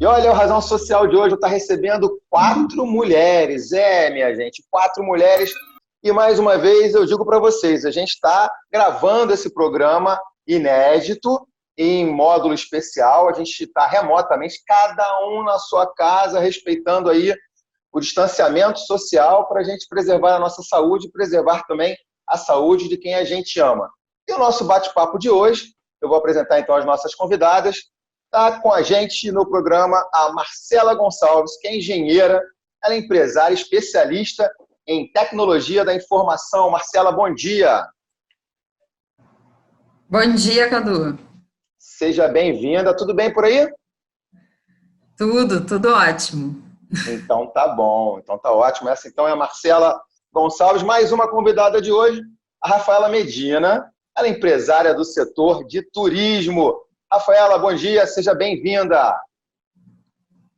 E olha, a razão social de hoje está recebendo 4 mulheres. Minha gente, 4 mulheres. E mais uma vez eu digo para vocês, a gente está gravando esse programa inédito, em módulo especial. A gente está remotamente, cada um na sua casa, respeitando aí o distanciamento social para a gente preservar a nossa saúde e preservar também a saúde de quem a gente ama. E o nosso bate-papo de hoje, eu vou apresentar então as nossas convidadas. Está com a gente no programa a Marcela Gonçalves, que é engenheira, ela é empresária, especialista em tecnologia da informação. Marcela, bom dia. Bom dia, Cadu. Seja bem-vinda. Tudo bem por aí? Tudo ótimo. Então tá bom, então tá ótimo. Essa então é a Marcela Gonçalves, mais uma convidada de hoje, a Rafaela Medina, ela é empresária do setor de turismo. Rafaela, bom dia, seja bem-vinda.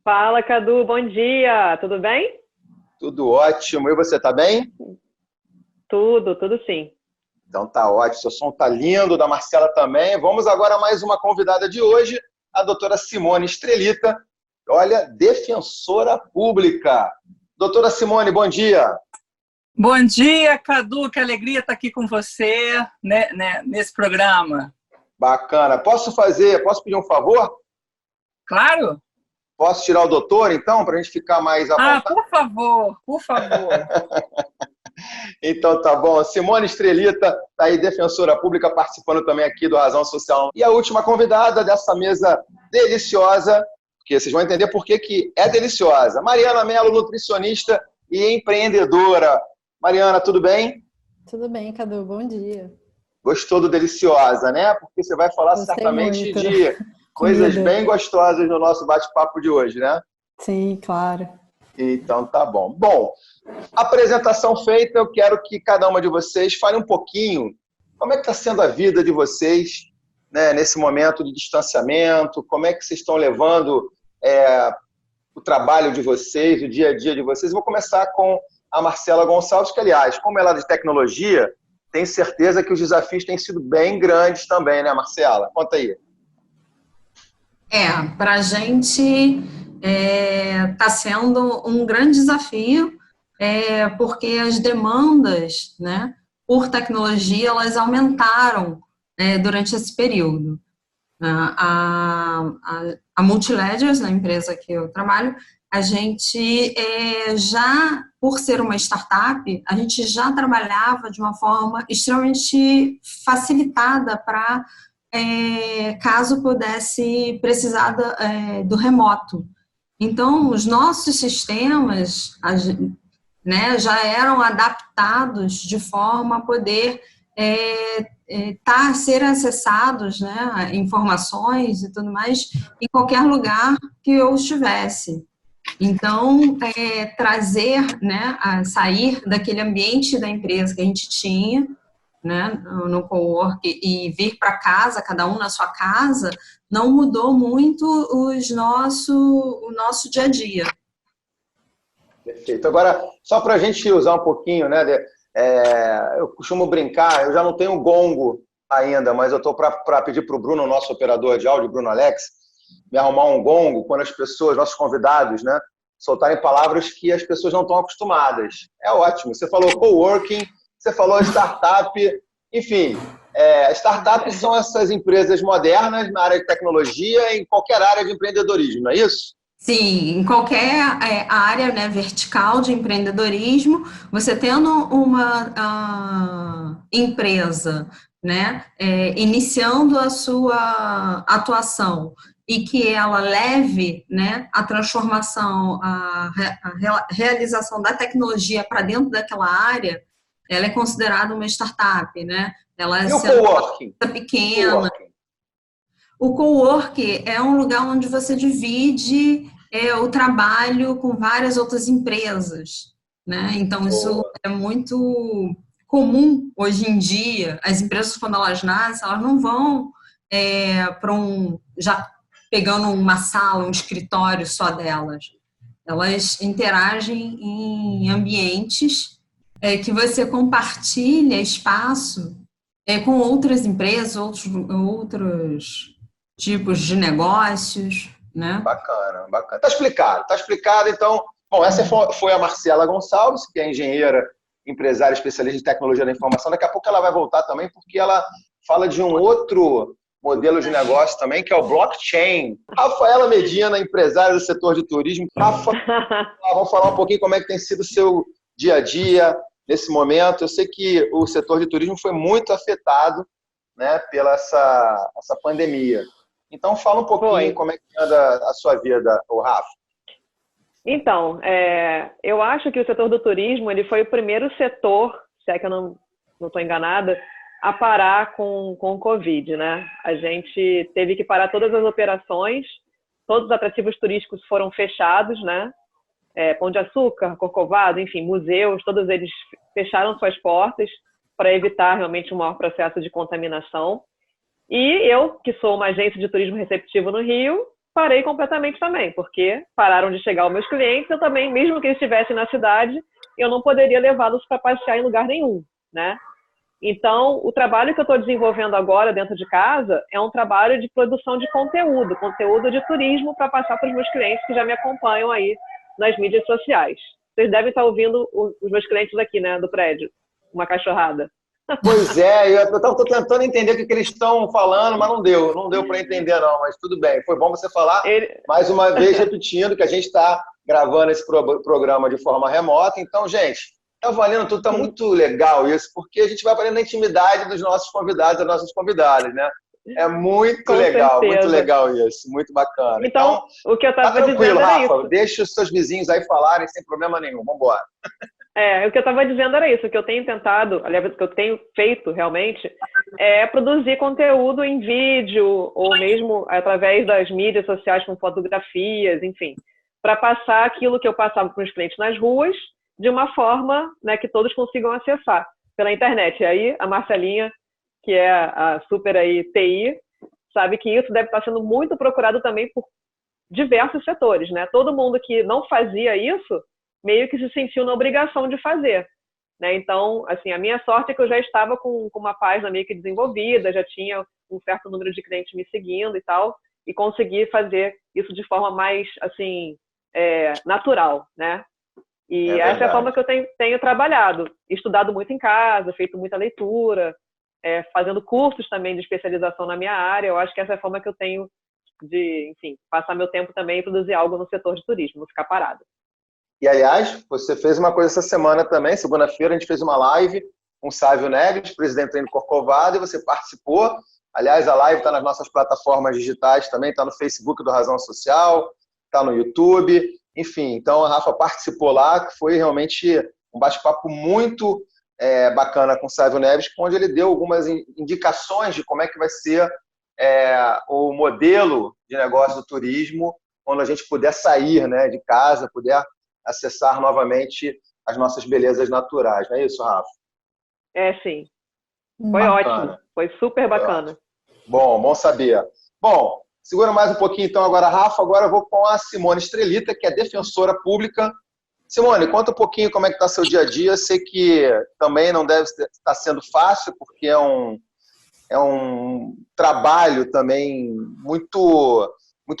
Fala, Cadu, bom dia, tudo bem? Tudo ótimo, e você tá bem? Tudo sim. Então tá ótimo, seu som tá lindo, da Marcela também. Vamos agora a mais uma convidada de hoje, a doutora Simone Estrelita, olha, defensora pública. Doutora Simone, bom dia. Bom dia, Cadu, que alegria estar aqui com você, né, nesse programa. Bacana. Posso pedir um favor? Claro. Posso tirar o doutor, então, para a gente ficar mais à vontade? Por favor. Então tá bom. Simone Estrelita está aí, defensora pública, participando também aqui do Razão Social. E a última convidada dessa mesa deliciosa, porque vocês vão entender por que é deliciosa. Mariana Mello, nutricionista e empreendedora. Mariana, tudo bem? Tudo bem, Cadu, bom dia. Gostou do deliciosa, né? Porque você vai falar certamente de coisas bem gostosas no nosso bate-papo de hoje, né? Sim, claro. Então tá bom. Bom, apresentação feita, eu quero que cada uma de vocês fale um pouquinho como é que está sendo a vida de vocês, né, nesse momento de distanciamento, como é que vocês estão levando o trabalho de vocês, o dia a dia de vocês. Eu vou começar com a Marcela Gonçalves, que, aliás, como ela é de tecnologia, tenho certeza que os desafios têm sido bem grandes também, né, Marcela? Conta aí. Para a gente está sendo um grande desafio, porque as demandas, né, por tecnologia, elas aumentaram durante esse período. A Multiledgers, na empresa que eu trabalho, a gente já, por ser uma startup, a gente já trabalhava de uma forma extremamente facilitada para caso pudesse precisar do remoto. Então, os nossos sistemas já eram adaptados de forma a poder ser acessados, né, informações e tudo mais, em qualquer lugar que eu estivesse. Então, trazer, né, sair daquele ambiente da empresa que a gente tinha, né, no cowork, e vir para casa, cada um na sua casa, não mudou muito o nosso dia a dia. Perfeito. Agora, só para a gente usar um pouquinho, né, eu costumo brincar, eu já não tenho gongo ainda, mas eu estou para pedir para o Bruno, nosso operador de áudio, Bruno Alex, me arrumar um gongo quando as pessoas, nossos convidados, né, soltarem palavras que as pessoas não estão acostumadas. É ótimo. Você falou coworking, você falou startup, enfim, startups são essas empresas modernas na área de tecnologia, em qualquer área de empreendedorismo, não é isso? Sim, em qualquer área, né, vertical de empreendedorismo, você tendo uma empresa, né, iniciando a sua atuação e que ela leve, né, a transformação, a realização da tecnologia para dentro daquela área, ela é considerada uma startup, né? Ela é coworking? Pequena. O coworking é um lugar onde você divide o trabalho com várias outras empresas, né? Então, isso é muito comum hoje em dia. As empresas, quando elas nascem, elas não vão para já pegando uma sala, um escritório só delas. Elas interagem em ambientes que você compartilha espaço com outras empresas, outros tipos de negócios. né? Bacana, bacana. Tá explicado, tá explicado. Então, bom, essa foi a Marcela Gonçalves, que é engenheira, empresária, especialista em tecnologia da informação. Daqui a pouco ela vai voltar também, porque ela fala de um outro modelo de negócio também, que é o blockchain. Rafaela Medina, empresária do setor de turismo. Rafa, vamos falar um pouquinho como é que tem sido o seu dia a dia nesse momento. Eu sei que o setor de turismo foi muito afetado, né, pela essa pandemia. Então, fala um pouquinho como é que anda a sua vida, o Rafa. Então, eu acho que o setor do turismo ele foi o primeiro setor, se é que eu não estou enganada, a parar com o Covid, né? A gente teve que parar todas as operações, todos os atrativos turísticos foram fechados, né? Pão de Açúcar, Corcovado, enfim, museus, todos eles fecharam suas portas para evitar realmente um maior processo de contaminação. E eu, que sou uma agência de turismo receptivo no Rio, parei completamente também, porque pararam de chegar os meus clientes, eu também, mesmo que eles estivessem na cidade, eu não poderia levá-los para passear em lugar nenhum, né? Então, o trabalho que eu estou desenvolvendo agora dentro de casa é um trabalho de produção de conteúdo de turismo para passar para os meus clientes que já me acompanham aí nas mídias sociais. Vocês devem estar ouvindo os meus clientes aqui, né, do prédio, uma cachorrada. Pois é, eu estou tentando entender o que eles estão falando, mas não deu para entender não, mas tudo bem. Foi bom você falar, mais uma vez, repetindo que a gente está gravando esse programa de forma remota. Então, gente, tá valendo tudo, tá muito legal isso, porque a gente vai aprendendo a intimidade dos nossos convidados, das nossas convidadas, né? É muito legal isso, muito bacana. Então o que eu estava dizendo era Rafa, isso. Deixa os seus vizinhos aí falarem sem problema nenhum, vamos embora. O que eu estava dizendo era isso, o que eu tenho tentado, aliás, o que eu tenho feito realmente, é produzir conteúdo em vídeo, ou mesmo através das mídias sociais com fotografias, enfim, para passar aquilo que eu passava para os clientes nas ruas, de uma forma, né, que todos consigam acessar pela internet. E aí a Marcelinha, que é a super aí TI, sabe que isso deve estar sendo muito procurado também por diversos setores, né? Todo mundo que não fazia isso, meio que se sentiu na obrigação de fazer, né? Então, assim, a minha sorte é que eu já estava com uma página meio que desenvolvida, já tinha um certo número de clientes me seguindo e tal, e consegui fazer isso de forma mais, assim, natural, né? E essa é a forma que eu tenho trabalhado, estudado muito em casa, feito muita leitura, fazendo cursos também de especialização na minha área. Eu acho que essa é a forma que eu tenho de, enfim, passar meu tempo também e produzir algo no setor de turismo, não ficar parado. E, aliás, você fez uma coisa essa semana também, segunda-feira a gente fez uma live com o Sávio Negres, presidente do Corcovado, e você participou. Aliás, a live está nas nossas plataformas digitais também, está no Facebook do Razão Social, está no YouTube, enfim. Então, a Rafa participou lá, que foi realmente um bate-papo muito bacana com o Sávio Neves, onde ele deu algumas indicações de como é que vai ser o modelo de negócio do turismo, quando a gente puder sair, né, de casa, puder acessar novamente as nossas belezas naturais. Não é isso, Rafa? Sim. Foi ótimo. Foi super bacana. Bom saber. Bom, segura mais um pouquinho então agora, Rafa. Agora eu vou com a Simone Estrelita, que é defensora pública. Simone, conta um pouquinho como é que está seu dia a dia. Sei que também não deve estar sendo fácil, porque é um trabalho também muito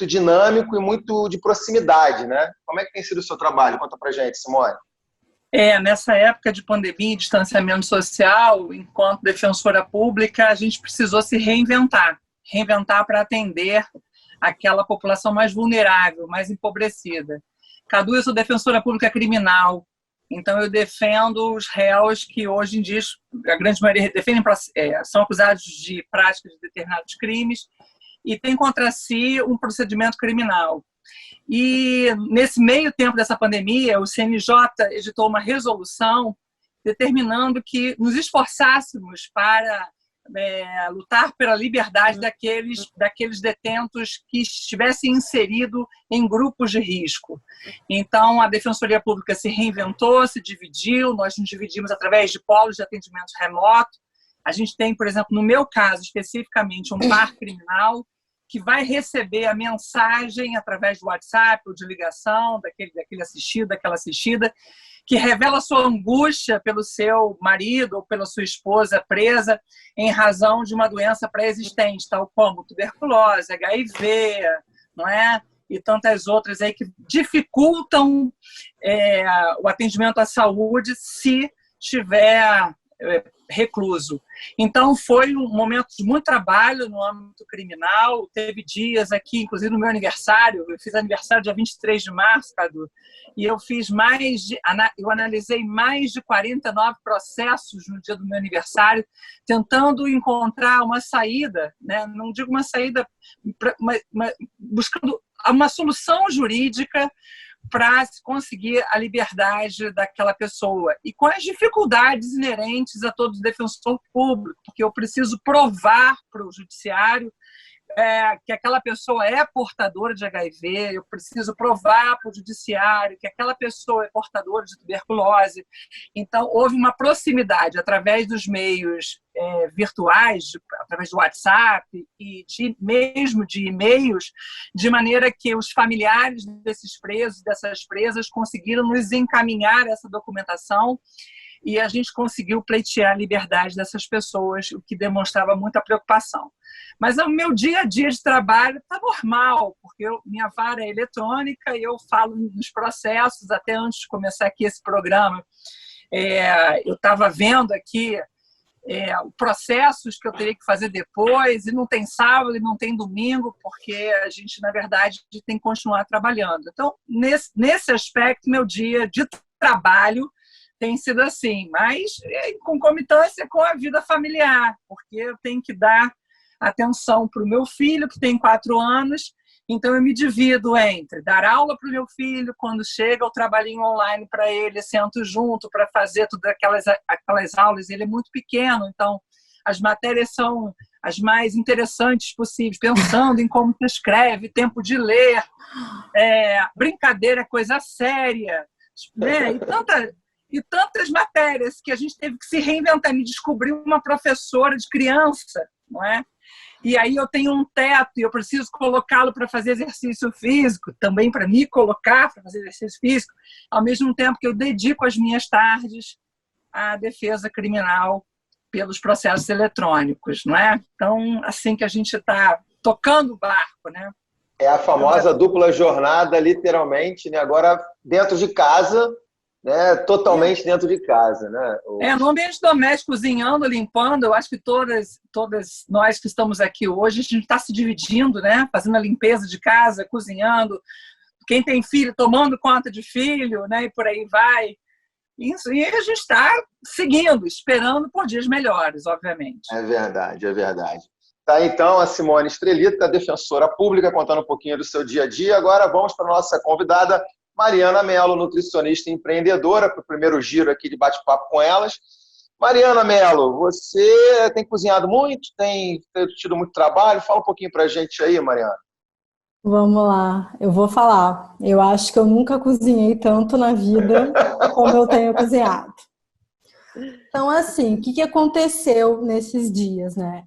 dinâmico e muito de proximidade, né? Como é que tem sido o seu trabalho? Conta pra gente, Simone. Nessa época de pandemia e distanciamento social, enquanto defensora pública, a gente precisou se reinventar para atender aquela população mais vulnerável, mais empobrecida. Cadu, eu sou defensora pública criminal, então eu defendo os réus que hoje em dia, a grande maioria são acusados de prática de determinados crimes e tem contra si um procedimento criminal. E nesse meio tempo dessa pandemia, o CNJ editou uma resolução determinando que nos esforçássemos para lutar pela liberdade daqueles detentos que estivessem inseridos em grupos de risco. Então, a Defensoria Pública se reinventou, se dividiu, nós nos dividimos através de polos de atendimento remoto. A gente tem, por exemplo, no meu caso, especificamente, um par criminal que vai receber a mensagem através do WhatsApp ou de ligação daquele assistido, daquela assistida, que revela sua angústia pelo seu marido ou pela sua esposa presa em razão de uma doença pré-existente, tal como tuberculose, HIV, não é? e tantas outras aí que dificultam o atendimento à saúde se estiver recluso. Então, foi um momento de muito trabalho no âmbito criminal. Teve dias aqui, inclusive no meu aniversário, eu fiz aniversário dia 23 de março, Cadu, e eu analisei mais de 49 processos no dia do meu aniversário, tentando encontrar uma saída, né? Não digo uma saída, buscando uma solução jurídica para se conseguir a liberdade daquela pessoa. E com as dificuldades inerentes a todo defensor público, porque eu preciso provar para o judiciário que aquela pessoa é portadora de HIV, eu preciso provar para o judiciário que aquela pessoa é portadora de tuberculose. Então, houve uma proximidade através dos meios virtuais, através do WhatsApp e mesmo de e-mails, de maneira que os familiares desses presos, dessas presas, conseguiram nos encaminhar essa documentação e a gente conseguiu pleitear a liberdade dessas pessoas, o que demonstrava muita preocupação. Mas o meu dia a dia de trabalho está normal, porque minha vara é eletrônica e eu falo nos processos, até antes de começar aqui esse programa. Eu estava vendo aqui processos que eu teria que fazer depois, e não tem sábado e não tem domingo, porque a gente, na verdade, tem que continuar trabalhando. Então, nesse aspecto, meu dia de trabalho tem sido assim, mas em concomitância com a vida familiar, porque eu tenho que dar atenção para o meu filho, que tem 4 anos, então eu me divido entre dar aula para o meu filho, quando chega o trabalhinho online para ele, sento junto para fazer todas aquelas aulas, ele é muito pequeno, então as matérias são as mais interessantes possíveis, pensando em como se escreve, tempo de ler, brincadeira é coisa séria, né? E tantas matérias que a gente teve que se reinventar. Me descobriu uma professora de criança, não é? E aí eu tenho um teto e eu preciso colocá-lo para fazer exercício físico, também para me colocar para fazer exercício físico, ao mesmo tempo que eu dedico as minhas tardes à defesa criminal pelos processos eletrônicos, não é? Então, assim que a gente está tocando o barco, né? É a famosa dupla jornada, literalmente, né? Agora dentro de casa, né? Totalmente dentro de casa, né? No ambiente doméstico, cozinhando, limpando, eu acho que todas nós que estamos aqui hoje, a gente está se dividindo, né? Fazendo a limpeza de casa, cozinhando, quem tem filho tomando conta de filho, né? E por aí vai. Isso, e a gente está seguindo, esperando por dias melhores, obviamente. É verdade, é verdade. Tá, então, a Simone Estrelita, defensora pública, contando um pouquinho do seu dia a dia. Agora vamos para a nossa convidada, Mariana Mello, nutricionista e empreendedora, para o primeiro giro aqui de bate-papo com elas. Mariana Mello, você tem cozinhado muito? Tem tido muito trabalho? Fala um pouquinho para a gente aí, Mariana. Vamos lá, eu vou falar. Eu acho que eu nunca cozinhei tanto na vida como eu tenho cozinhado. Então, assim, o que aconteceu nesses dias, né?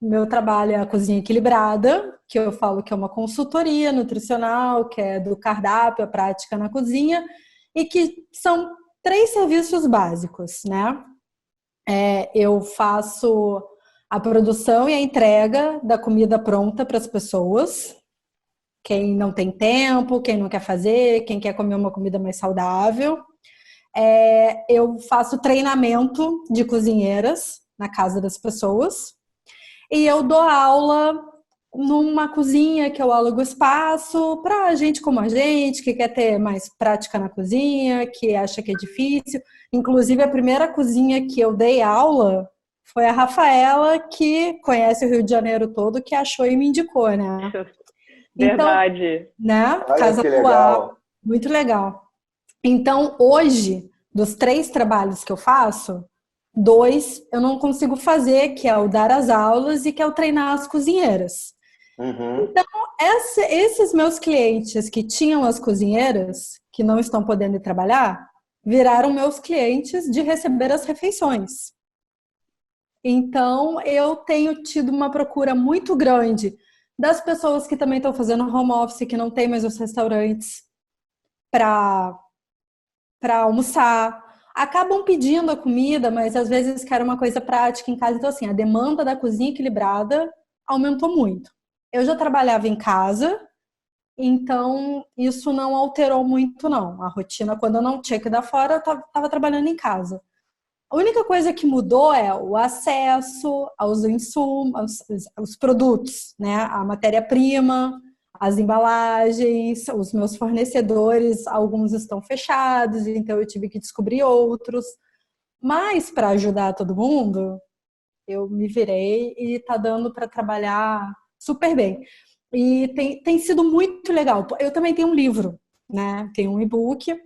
Meu trabalho é a cozinha equilibrada, que eu falo que é uma consultoria nutricional, que é do cardápio, a prática na cozinha, e que são 3 serviços básicos, né? Eu faço a produção e a entrega da comida pronta para as pessoas, quem não tem tempo, quem não quer fazer, quem quer comer uma comida mais saudável. Eu faço treinamento de cozinheiras na casa das pessoas. E eu dou aula numa cozinha que eu alugo espaço para gente como a gente, que quer ter mais prática na cozinha, que acha que é difícil. Inclusive, a primeira cozinha que eu dei aula foi a Rafaela, que conhece o Rio de Janeiro todo, que achou e me indicou, né? Verdade. Então, né? Olha Casa que Atual. legal. Muito legal. Então, hoje, dos 3 trabalhos que eu faço, 2 eu não consigo fazer, que é o dar as aulas e que é o treinar as cozinheiras. Uhum. Então, esses meus clientes que tinham as cozinheiras, que não estão podendo ir trabalhar, viraram meus clientes de receber as refeições. Então, eu tenho tido uma procura muito grande das pessoas que também estão fazendo home office, que não tem mais os restaurantes para almoçar. Acabam pedindo a comida, mas às vezes querem uma coisa prática em casa. Então, assim, a demanda da cozinha equilibrada aumentou muito. eu já trabalhava em casa, então isso não alterou muito, não. A rotina, quando eu não tinha que dar fora, eu estava trabalhando em casa. A única coisa que mudou é o acesso aos insumos, aos produtos, né? A matéria-prima, as embalagens, os meus fornecedores, alguns estão fechados, então eu tive que descobrir outros. Mas, para ajudar todo mundo, eu me virei e está dando para trabalhar super bem. E tem sido muito legal. Eu também tenho um livro, né? Tenho um e-book,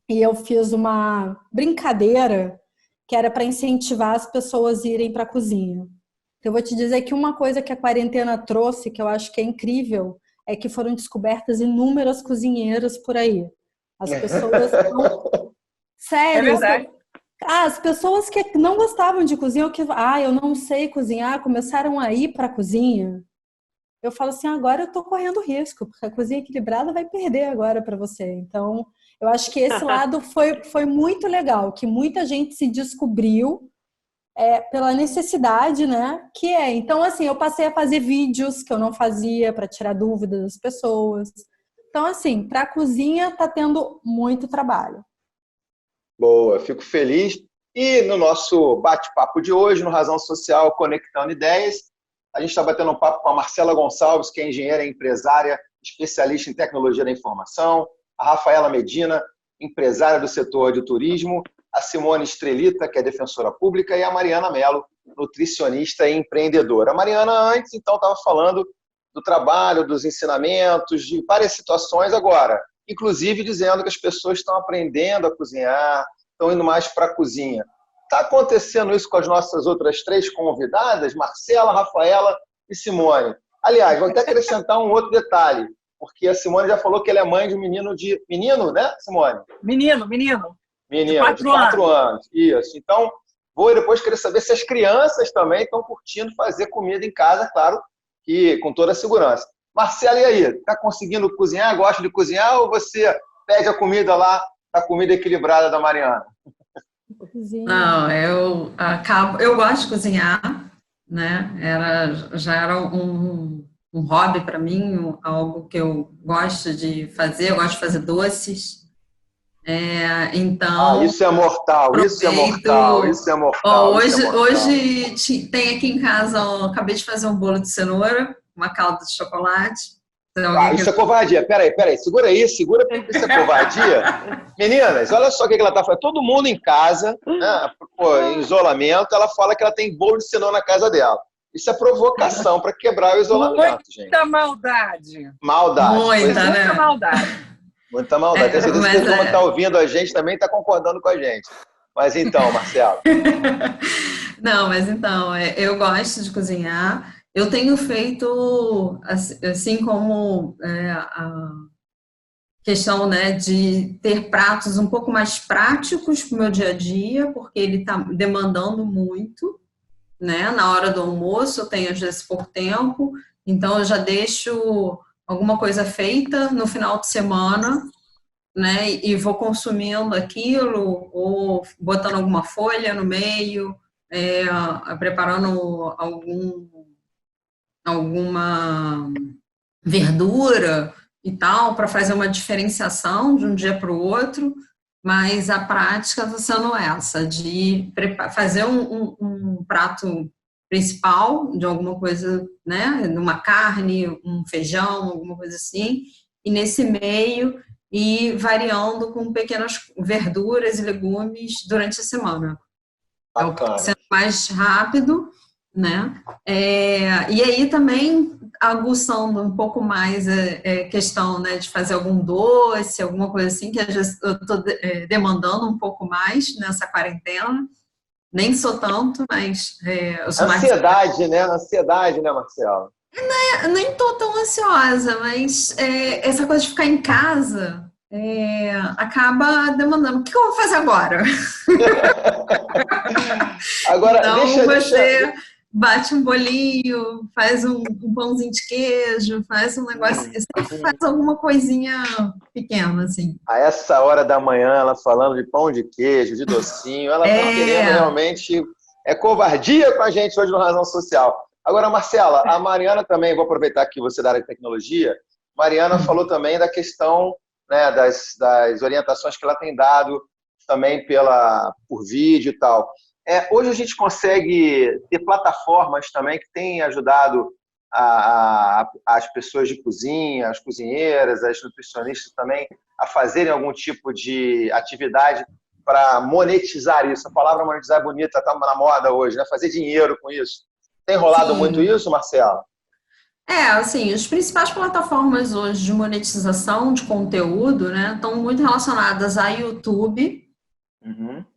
e eu fiz uma brincadeira que era para incentivar as pessoas a irem para a cozinha. Então, eu vou te dizer que uma coisa que a quarentena trouxe, que eu acho que é incrível, é que foram descobertas inúmeras cozinheiras por aí. As pessoas não... Sério. É verdade. As pessoas que não gostavam de cozinha, ou que, eu não sei cozinhar, começaram a ir para a cozinha. Eu falo assim, agora eu estou correndo risco, porque a cozinha equilibrada vai perder agora para você. Então, eu acho que esse lado foi muito legal, que muita gente se descobriu pela necessidade, né? Então, assim, eu passei a fazer vídeos que eu não fazia para tirar dúvidas das pessoas. Então, assim, para a cozinha está tendo muito trabalho. Boa, fico feliz. E no nosso bate-papo de hoje, no Razão Social Conectando Ideias, a gente está batendo um papo com a Marcela Gonçalves, que é engenheira e empresária, especialista em tecnologia da informação, a Rafaela Medina, empresária do setor de turismo, a Simone Estrelita, que é defensora pública, e a Mariana Mello, nutricionista e empreendedora. A Mariana, antes, então, estava falando do trabalho, dos ensinamentos, de várias situações agora, inclusive dizendo que as pessoas estão aprendendo a cozinhar, estão indo mais para a cozinha. Está acontecendo isso com as nossas outras 3 convidadas, Marcela, Rafaela e Simone. Aliás, vou até acrescentar um outro detalhe, porque a Simone já falou que ela é mãe de um menino de... Menino, né, Simone? Menino. Menino, de 4 anos. Isso. Então, vou depois querer saber se as crianças também estão curtindo fazer comida em casa, claro, que com toda a segurança. Marcela, e aí? Está conseguindo cozinhar? Gosta de cozinhar ou você pede a comida lá, a comida equilibrada da Mariana? Não, eu gosto de cozinhar, né? Já era um hobby para mim, algo que eu gosto de fazer. Eu gosto de fazer doces. Então. Isso é mortal, isso é mortal, isso é mortal. Hoje tem aqui em casa, acabei de fazer um bolo de cenoura, uma calda de chocolate. Isso é covardia. Peraí, segura porque isso é covardia. Meninas, olha só o que ela está falando. Todo mundo em casa, né, em isolamento, ela fala que ela tem bolo de cenoura na casa dela. Isso é provocação para quebrar o isolamento, gente. Muita maldade. Muita maldade. Muita maldade. Tenho certeza que todo mundo que está ouvindo a gente também está concordando com a gente. Mas então, Marcela. Não, mas então, eu gosto de cozinhar. Eu tenho feito, assim como a questão, né, de ter pratos um pouco mais práticos para o meu dia a dia, porque ele está demandando muito, né? Na hora do almoço eu tenho às vezes por tempo, então eu já deixo alguma coisa feita no final de semana, né? E vou consumindo aquilo, ou botando alguma folha no meio, preparando alguma verdura e tal, para fazer uma diferenciação de um dia para o outro, mas a prática está sendo essa, de fazer um prato principal de alguma coisa, né, uma carne, um feijão, alguma coisa assim, e nesse meio ir variando com pequenas verduras e legumes durante a semana. Bacana. Sendo mais rápido, né? E aí também aguçando um pouco mais a questão, né, de fazer algum doce, alguma coisa assim, que às vezes eu estou demandando um pouco mais nessa quarentena. Nem sou tanto, mas eu sou ansiedade, né? Ansiedade, né, Marcela? Nem estou tão ansiosa, mas essa coisa de ficar em casa acaba demandando. O que eu vou fazer agora? Agora, então, bate um bolinho, faz um pãozinho de queijo, faz um negócio, sempre faz alguma coisinha pequena, assim. A essa hora da manhã, ela falando de pão de queijo, de docinho, ela está querendo realmente... É covardia com a gente hoje no Razão Social. Agora, Marcela, a Mariana também, vou aproveitar que você é da área de tecnologia, Mariana falou também da questão, né, das orientações que ela tem dado também por vídeo e tal. Hoje a gente consegue ter plataformas também que têm ajudado as pessoas de cozinha, as cozinheiras, as nutricionistas também a fazerem algum tipo de atividade para monetizar isso. A palavra monetizar é bonita, está na moda hoje, né? Fazer dinheiro com isso. Tem rolado Sim. muito isso, Marcela? Assim, as principais plataformas hoje de monetização de conteúdo, né, estão muito relacionadas a YouTube,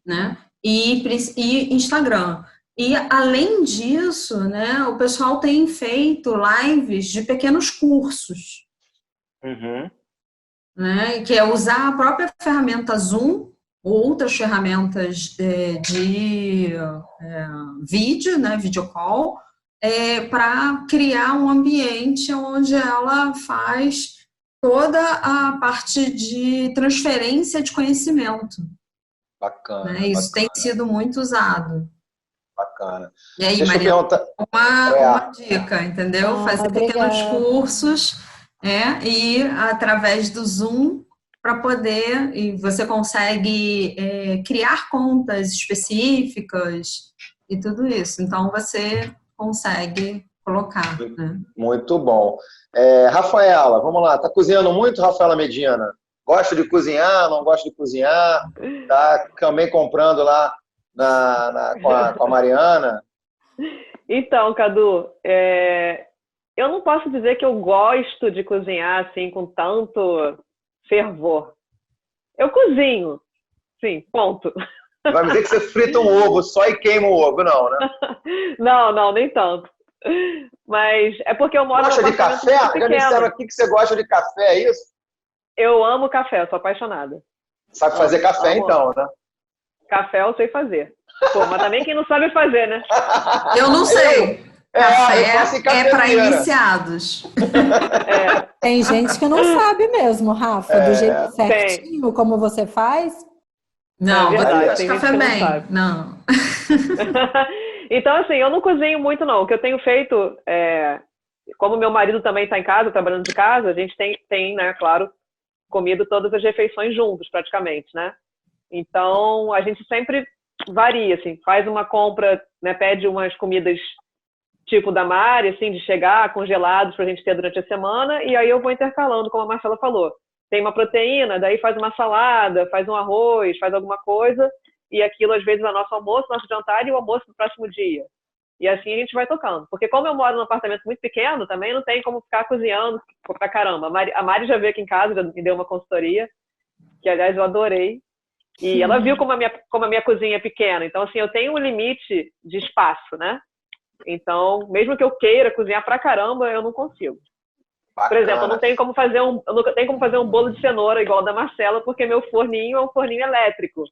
né, e Instagram. E, além disso, né, o pessoal tem feito lives de pequenos cursos, né, que é usar a própria ferramenta Zoom ou outras ferramentas de vídeo, né, video call, para criar um ambiente onde ela faz toda a parte de transferência de conhecimento. Bacana. Né? Isso tem sido muito usado. Bacana. E aí, Deixa Maria, eu perguntar. uma dica, entendeu? Fazer pequenos obrigada. cursos e através do Zoom para poder, e você consegue criar contas específicas e tudo isso. Então, você consegue colocar, né? Muito bom. Rafaela, vamos lá. Tá cozinhando muito, Rafaela Medina? Gosta de cozinhar, não gosta de cozinhar? Tá também comprando lá com a Mariana? Então, Cadu, eu não posso dizer que eu gosto de cozinhar assim com tanto fervor. Eu cozinho, sim, ponto. Vai me dizer que você frita um ovo só e queima o ovo, não, né? Não, nem tanto. Mas é porque eu moro Gosta num de café? apartamento Já pequeno. disseram aqui que você gosta de café, é isso? Eu amo café, eu sou apaixonada. Sabe fazer café, amo. então, né? Café eu sei fazer. Pô, mas também quem não sabe fazer, né? Eu não sei. Eu Café é para iniciados. Tem gente que não sabe mesmo, Rafa, do jeito certinho, como você faz. Não, verdade, você faz café bem. Não. Então, assim, eu não cozinho muito, não. O que eu tenho feito, como meu marido também está em casa, trabalhando de casa, a gente tem, né, claro, comido todas as refeições juntos, praticamente, né? Então, a gente sempre varia, assim, faz uma compra, né, pede umas comidas tipo da Mari, assim, de chegar congelados para a gente ter durante a semana, e aí eu vou intercalando, como a Marcela falou. Tem uma proteína, daí faz uma salada, faz um arroz, faz alguma coisa, e aquilo às vezes é nosso almoço, nosso jantar e o almoço do próximo dia. E assim a gente vai tocando. Porque como eu moro num apartamento muito pequeno, também não tem como ficar cozinhando pra caramba. A Mari já veio aqui em casa, já me deu uma consultoria, que aliás eu adorei. E ela viu como a minha cozinha é pequena. Então, assim, eu tenho um limite de espaço, né? Então, mesmo que eu queira cozinhar pra caramba, eu não consigo. Bacana. Por exemplo, eu não tenho como fazer um bolo de cenoura igual o da Marcela, porque meu forninho é um forninho elétrico.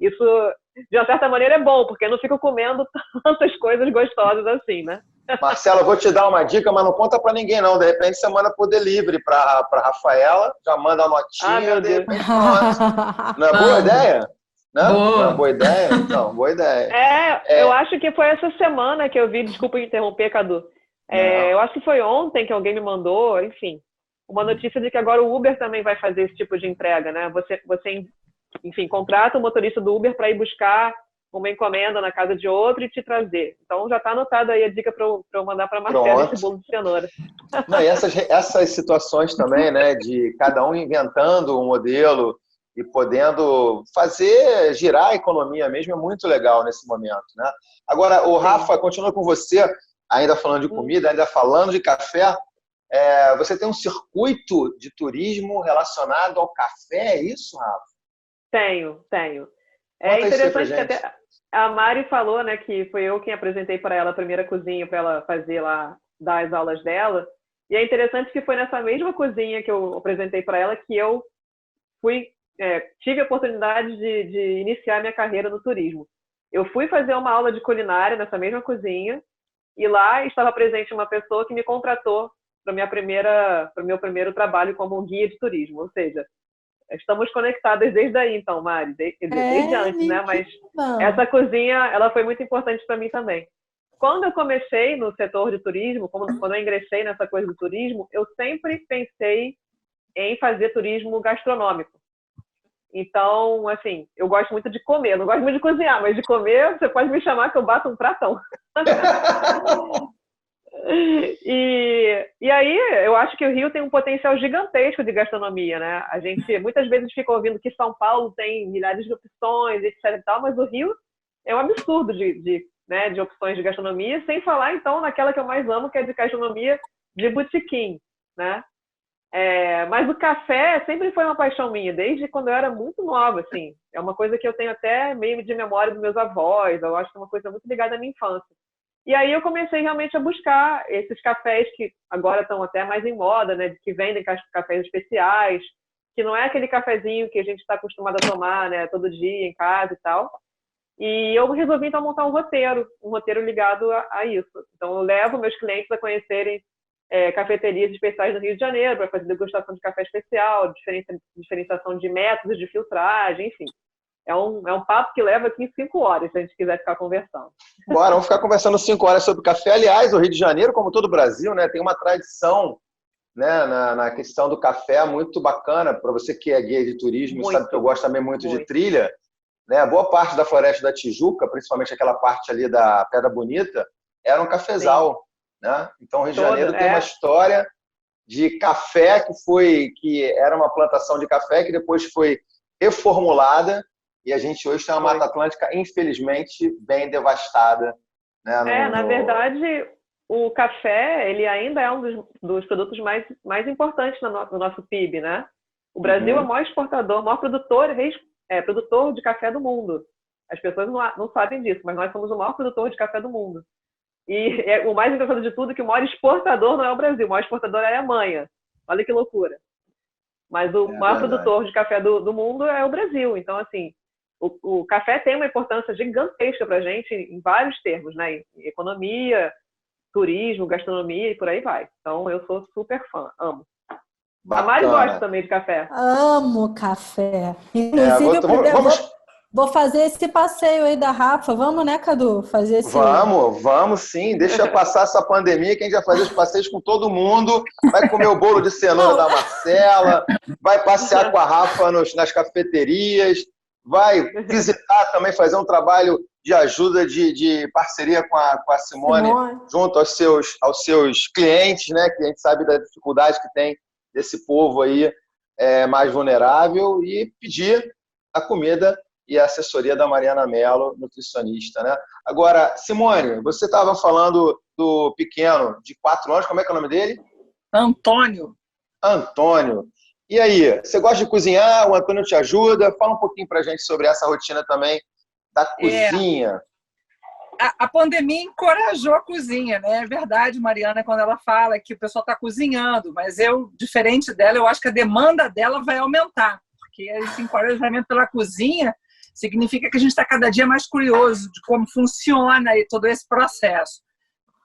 Isso, de uma certa maneira, é bom, porque eu não fico comendo tantas coisas gostosas assim, né? Marcela, eu vou te dar uma dica, mas não conta pra ninguém, não. De repente você manda por delivery pra Rafaela, já manda a notinha, meu de Deus. repente pronto. Não é boa ideia? Não é boa ideia? Então, boa ideia. Eu acho que foi essa semana que eu vi, desculpa interromper, Cadu. Eu acho que foi ontem que alguém me mandou, enfim, uma notícia de que agora o Uber também vai fazer esse tipo de entrega, né? Você enfim, contrata o motorista do Uber para ir buscar uma encomenda na casa de outro e te trazer. Então já está anotada aí a dica para eu mandar para a Marcela esse bolo de cenoura. Não, e essas situações também, né, de cada um inventando um modelo e podendo fazer girar a economia mesmo, é muito legal nesse momento, né? Agora, o Rafa, continua com você, ainda falando de comida, ainda falando de café. Você tem um circuito de turismo relacionado ao café, é isso, Rafa? Tenho. É interessante que até a Mari falou, né, que foi eu quem apresentei para ela a primeira cozinha para ela fazer lá, dar as aulas dela. E é interessante que foi nessa mesma cozinha que eu apresentei para ela que eu tive a oportunidade de iniciar minha carreira no turismo. Eu fui fazer uma aula de culinária nessa mesma cozinha e lá estava presente uma pessoa que me contratou para o meu primeiro trabalho como guia de turismo, ou seja, estamos conectadas desde aí, então, Mari, desde antes, né? Mas essa cozinha, ela foi muito importante para mim também. quando eu comecei no setor de turismo, quando eu ingressei nessa coisa do turismo, eu sempre pensei em fazer turismo gastronômico. Então, assim, eu gosto muito de comer. Não gosto muito de cozinhar, mas de comer, você pode me chamar que eu bato um pratão. E aí, eu acho que o Rio tem um potencial gigantesco de gastronomia, né? A gente muitas vezes fica ouvindo que São Paulo tem milhares de opções, etc e tal, mas o Rio é um absurdo de opções de gastronomia, sem falar, então, naquela que eu mais amo, que é de gastronomia de botequim, né? Mas o café sempre foi uma paixão minha, desde quando eu era muito nova, assim. É uma coisa que eu tenho até meio de memória dos meus avós, eu acho que é uma coisa muito ligada à minha infância. E aí eu comecei realmente a buscar esses cafés que agora estão até mais em moda, né? Que vendem cafés especiais, que não é aquele cafezinho que a gente está acostumado a tomar, né? Todo dia em casa e tal. E eu resolvi, então, montar um roteiro ligado a isso. Então, eu levo meus clientes a conhecerem cafeterias especiais do Rio de Janeiro para fazer degustação de café especial, diferenciação de métodos de filtragem, enfim. É um papo que leva aqui 5 horas, se a gente quiser ficar conversando. Bora, vamos ficar conversando 5 horas sobre café. Aliás, o Rio de Janeiro, como todo o Brasil, né, tem uma tradição, né, na questão do café muito bacana. Para você que é guia de turismo e sabe que eu gosto também muito de trilha, né, boa parte da Floresta da Tijuca, principalmente aquela parte ali da Pedra Bonita, era um cafezal. Né? Então, o Rio de Janeiro tem uma história de café que era uma plantação de café que depois foi reformulada. E a gente hoje tem uma Mata Atlântica, infelizmente, bem devastada. Né, na verdade, o café ele ainda é um dos produtos mais importantes no nosso PIB. Né? O Brasil é o maior exportador, o maior produtor de café do mundo. As pessoas não sabem disso, mas nós somos o maior produtor de café do mundo. E o mais engraçado de tudo é que o maior exportador não é o Brasil, o maior exportador é a Alemanha. Olha que loucura. Mas o maior produtor de café do mundo é o Brasil. Então, assim, o café tem uma importância gigantesca para a gente em vários termos, né? Em economia, turismo, gastronomia e por aí vai. Então, eu sou super fã, amo. Bacana. A Mari gosta também de café. Amo café. Inclusive, vou fazer esse passeio aí da Rafa. Vamos, né, Cadu? Fazer esse... Vamos sim. Deixa passar essa pandemia que a gente vai fazer os passeios com todo mundo. Vai comer o bolo de cenoura da Marcela, vai passear com a Rafa nas cafeterias, vai visitar também, fazer um trabalho de ajuda, de parceria com a Simone, junto aos seus clientes, né? Que a gente sabe da dificuldade que tem desse povo aí mais vulnerável, e pedir a comida e a assessoria da Mariana Mello, nutricionista, né? Agora, Simone, você estava falando do pequeno de 4 anos, como é que é o nome dele? Antônio. E aí, você gosta de cozinhar? O Antônio te ajuda? Fala um pouquinho pra gente sobre essa rotina também da cozinha. A pandemia encorajou a cozinha, né? É verdade, Mariana, quando ela fala que o pessoal está cozinhando, mas diferente dela, eu acho que a demanda dela vai aumentar, porque esse encorajamento pela cozinha significa que a gente está cada dia mais curioso de como funciona aí todo esse processo.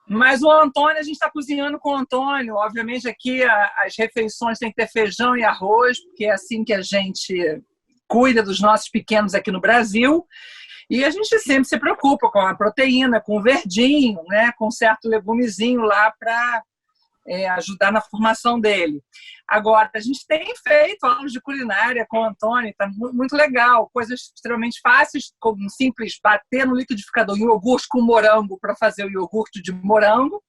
Mas o Antônio, a gente está cozinhando com o Antônio. Obviamente aqui as refeições têm que ter feijão e arroz, porque é assim que a gente cuida dos nossos pequenos aqui no Brasil. E a gente sempre se preocupa com a proteína, com o verdinho, né, com um certo legumezinho lá para ajudar na formação dele. Agora, a gente tem feito aulas de culinária com o Antônio, está muito legal, coisas extremamente fáceis, como simples bater no liquidificador iogurte com morango para fazer o iogurte de morango,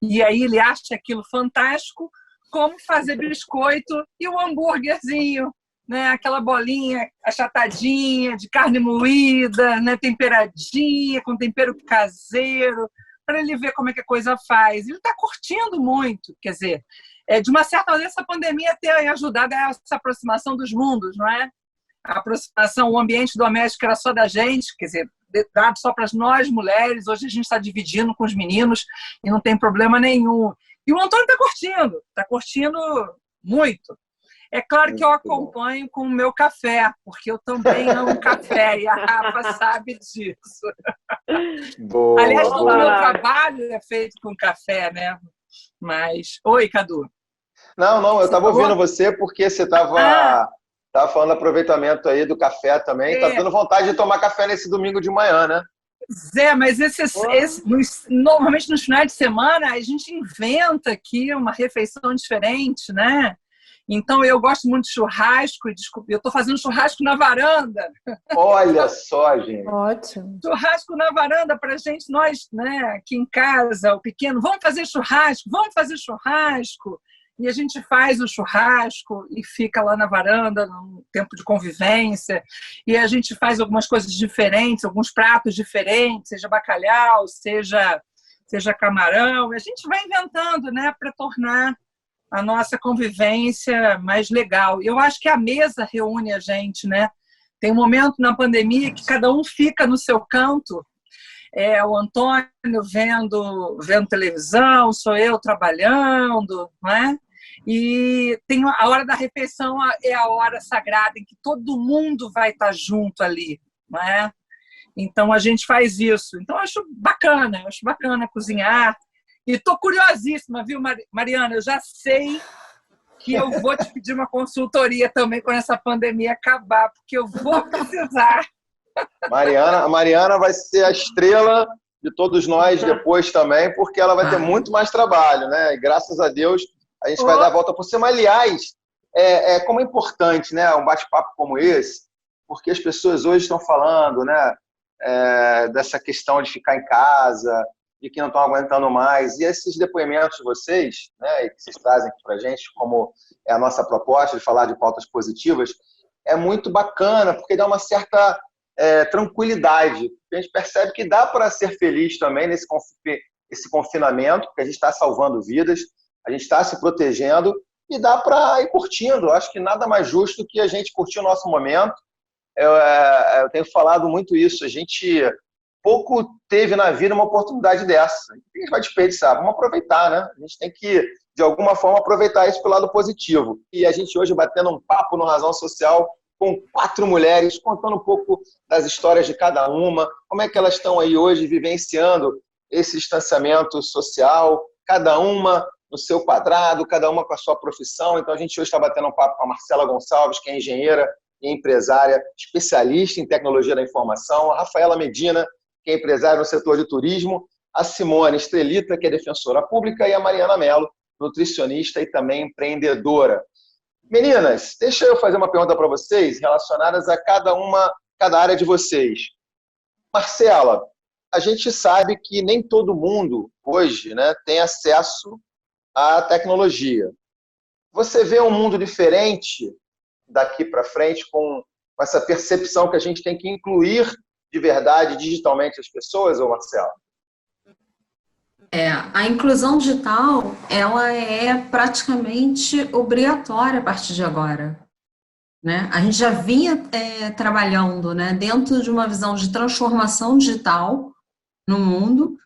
e aí ele acha aquilo fantástico, como fazer biscoito e o hambúrguerzinho, né? Aquela bolinha achatadinha, de carne moída, né? Temperadinha, com tempero caseiro, para ele ver como é que a coisa faz. Ele está curtindo muito, quer dizer, de uma certa maneira essa pandemia tem ajudado a essa aproximação dos mundos, não é? A aproximação, o ambiente doméstico era só da gente, quer dizer, dado só para nós mulheres, hoje a gente está dividindo com os meninos e não tem problema nenhum. E o Antônio está curtindo muito. É claro que eu acompanho com o meu café, porque eu também amo café, e a Rafa sabe disso. Boa, aliás, boa. todo o meu trabalho é feito com café, né? Mas... Oi, Cadu. Não, eu estava ouvindo você porque você estava falando do aproveitamento aí do café também. Tá dando vontade de tomar café nesse domingo de manhã, né? Zé, mas normalmente nos finais de semana a gente inventa aqui uma refeição diferente, né? Então eu gosto muito de churrasco, e desculpa, eu estou fazendo churrasco na varanda. Olha só, gente. Ótimo. Churrasco na varanda para a gente, nós, né, aqui em casa, o pequeno, vamos fazer churrasco. E a gente faz o churrasco e fica lá na varanda, num tempo de convivência. E a gente faz algumas coisas diferentes, alguns pratos diferentes, seja bacalhau, seja camarão. E a gente vai inventando, né, para tornar a nossa convivência mais legal. Eu acho que a mesa reúne a gente, né? Tem um momento na pandemia que cada um fica no seu canto. O Antônio vendo televisão, sou eu trabalhando, né? E tem a hora da refeição, é a hora sagrada em que todo mundo vai estar junto ali, não é? Então a gente faz isso. Então eu acho bacana cozinhar. E estou curiosíssima, viu, Mariana? Eu já sei que eu vou te pedir uma consultoria também quando essa pandemia acabar, porque eu vou precisar. A Mariana vai ser a estrela de todos nós depois também, porque ela vai ter muito mais trabalho, né? E graças a Deus a gente vai dar a volta por cima. Aliás, como é importante, né, um bate-papo como esse, porque as pessoas hoje estão falando, né, dessa questão de ficar em casa, de que não estão aguentando mais. E esses depoimentos de vocês, né, que vocês trazem aqui para a gente, como é a nossa proposta de falar de pautas positivas, é muito bacana, porque dá uma certa tranquilidade. A gente percebe que dá para ser feliz também nesse confinamento, porque a gente está salvando vidas, a gente está se protegendo e dá para ir curtindo. Acho que nada mais justo que a gente curtir o nosso momento. Eu tenho falado muito isso. A gente pouco teve na vida uma oportunidade dessa. A gente vai desperdiçar. Vamos aproveitar, né? A gente tem que, de alguma forma, aproveitar isso pelo lado positivo. E a gente hoje batendo um papo no Razão Social com 4 mulheres, contando um pouco das histórias de cada uma, como é que elas estão aí hoje vivenciando esse distanciamento social, cada uma no seu quadrado, cada uma com a sua profissão. Então a gente hoje está batendo um papo com a Marcela Gonçalves, que é engenheira e empresária, especialista em tecnologia da informação, a Rafaela Medina, que é empresária no setor de turismo, a Simone Estrelita, que é defensora pública, e a Mariana Mello, nutricionista e também empreendedora. Meninas, deixa eu fazer uma pergunta para vocês relacionadas a cada área de vocês. Marcela, a gente sabe que nem todo mundo hoje, né, tem acesso à tecnologia. Você vê um mundo diferente daqui para frente com essa percepção que a gente tem que incluir de verdade digitalmente as pessoas, ou Marcelo? A inclusão digital, ela é praticamente obrigatória a partir de agora, né? A gente já vinha trabalhando, né, dentro de uma visão de transformação digital no mundo,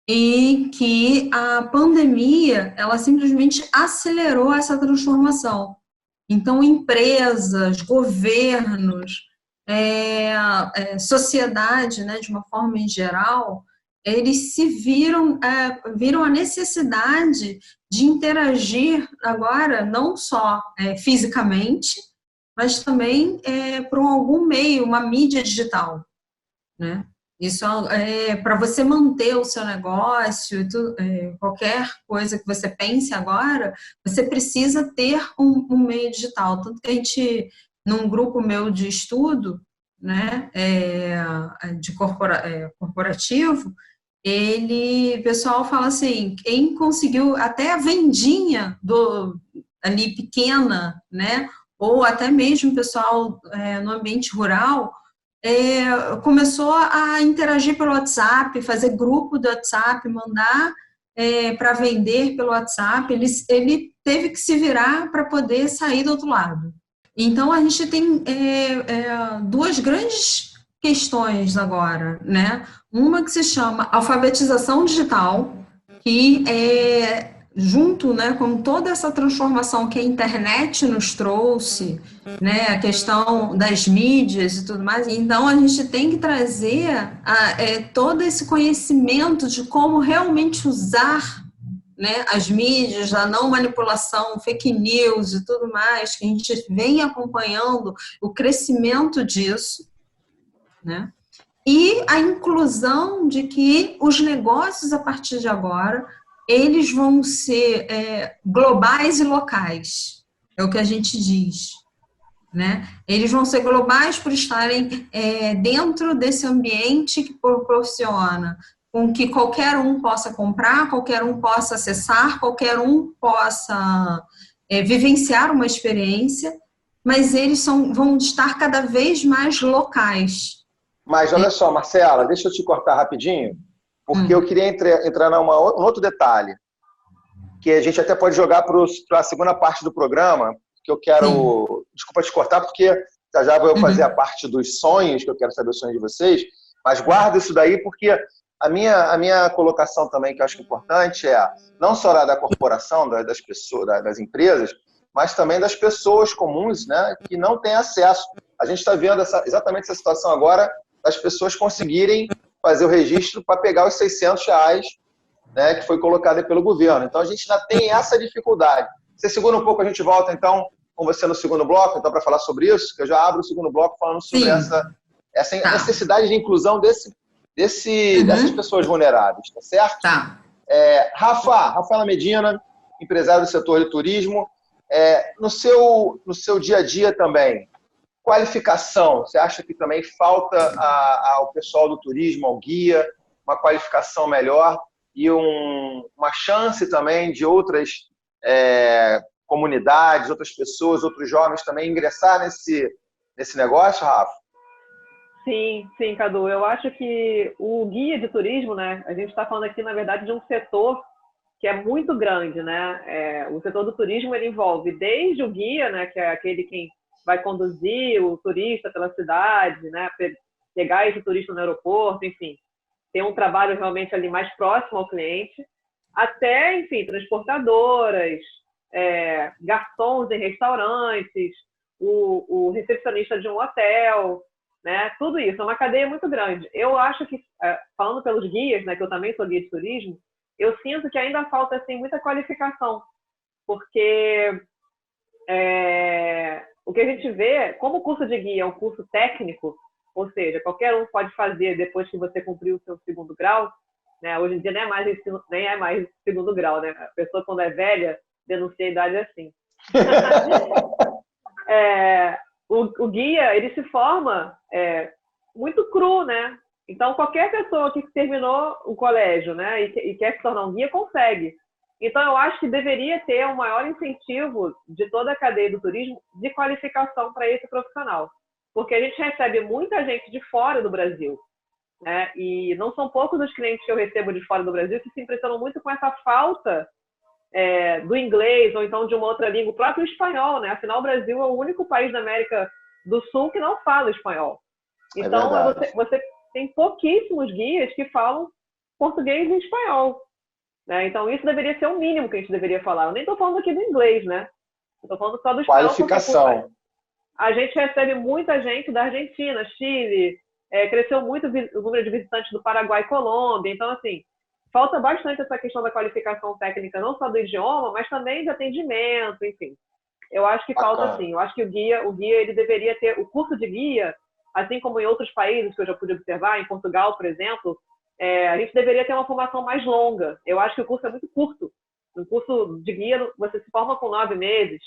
e que a pandemia, ela simplesmente acelerou essa transformação. Então, empresas, governos, sociedade, né, de uma forma em geral, eles se viram a necessidade de interagir agora, não só fisicamente, mas também por algum meio, uma mídia digital, né? Isso para você manter o seu negócio, qualquer coisa que você pense agora, você precisa ter um meio digital. Tanto que a gente, num grupo meu de estudo, né, corporativo, o pessoal fala assim, quem conseguiu até a vendinha ali pequena, né, ou até mesmo o pessoal no ambiente rural, começou a interagir pelo WhatsApp, fazer grupo do WhatsApp, mandar para vender pelo WhatsApp. Ele teve que se virar para poder sair do outro lado. Então, a gente tem 2 grandes questões agora, né? Uma que se chama alfabetização digital, que junto, né, com toda essa transformação que a internet nos trouxe, né, a questão das mídias e tudo mais, então a gente tem que trazer todo esse conhecimento de como realmente usar, né, as mídias, a não manipulação, fake news e tudo mais, que a gente vem acompanhando o crescimento disso, né? e a inclusão de que os negócios, a partir de agora, eles vão ser globais e locais, é o que a gente diz, né? Eles vão ser globais por estarem dentro desse ambiente que proporciona com que qualquer um possa comprar, qualquer um possa acessar, qualquer um possa vivenciar uma experiência, mas eles vão estar cada vez mais locais. Mas olha só, Marcela, deixa eu te cortar rapidinho, porque eu queria entrar num outro detalhe, que a gente até pode jogar para a segunda parte do programa, que eu quero... Sim. Desculpa te cortar, porque já vou fazer a parte dos sonhos, que eu quero saber os sonhos de vocês, mas guarda isso daí, porque a minha colocação também, que eu acho importante, é não só da corporação, das pessoas, das empresas, mas também das pessoas comuns, né, que não têm acesso. A gente está vendo exatamente essa situação agora, das pessoas conseguirem fazer o registro para pegar os R$600, né, que foi colocado aí pelo governo. Então, a gente ainda tem essa dificuldade. Você segura um pouco, a gente volta, então, com você no segundo bloco, então, para falar sobre isso, que eu já abro o segundo bloco falando sobre essa necessidade de inclusão dessas pessoas vulneráveis, tá certo? Tá. Rafaela Medina, empresário do setor de turismo, no seu dia a dia também, qualificação, você acha que também falta ao pessoal do turismo, ao guia, uma qualificação melhor e uma chance também de outras comunidades, outras pessoas, outros jovens também ingressar nesse negócio, Rafa? Sim, Cadu. Eu acho que o guia de turismo, né, a gente está falando aqui, na verdade, de um setor que é muito grande, né? O setor do turismo, ele envolve desde o guia, né, que é aquele quem vai conduzir o turista pela cidade, né, pegar esse turista no aeroporto, enfim, ter um trabalho realmente ali mais próximo ao cliente, até, enfim, transportadoras, garçons em restaurantes, o recepcionista de um hotel, né, tudo isso, é uma cadeia muito grande. Eu acho que, falando pelos guias, né, que eu também sou guia de turismo, eu sinto que ainda falta assim, muita qualificação, porque o que a gente vê, como o curso de guia é um curso técnico, ou seja, qualquer um pode fazer depois que você cumpriu o seu segundo grau, né? Hoje em dia nem é mais segundo grau, né? A pessoa, quando é velha, denuncia a idade assim. O guia, ele se forma muito cru, né? Então, qualquer pessoa que terminou o colégio, né, e quer se tornar um guia, consegue. Então, eu acho que deveria ter um maior incentivo de toda a cadeia do turismo de qualificação para esse profissional. Porque a gente recebe muita gente de fora do Brasil, né? E não são poucos os clientes que eu recebo de fora do Brasil que se impressionam muito com essa falta do inglês ou então de uma outra língua, o próprio espanhol, né? Afinal, o Brasil é o único país da América do Sul que não fala espanhol. Então, você tem pouquíssimos guias que falam português e espanhol, né? Então, isso deveria ser o mínimo que a gente deveria falar. Eu nem estou falando aqui do inglês, né? Estou falando só do espanhol. Qualificação. A gente recebe muita gente da Argentina, Chile, cresceu muito o número de visitantes do Paraguai e Colômbia. Então, assim, falta bastante essa questão da qualificação técnica, não só do idioma, mas também de atendimento, enfim. Eu acho que falta, sim. Eu acho que o guia ele deveria ter o curso de guia, assim como em outros países que eu já pude observar, em Portugal, por exemplo, a gente deveria ter uma formação mais longa. Eu acho que o curso é muito curto. No curso de guia, você se forma com 9 meses,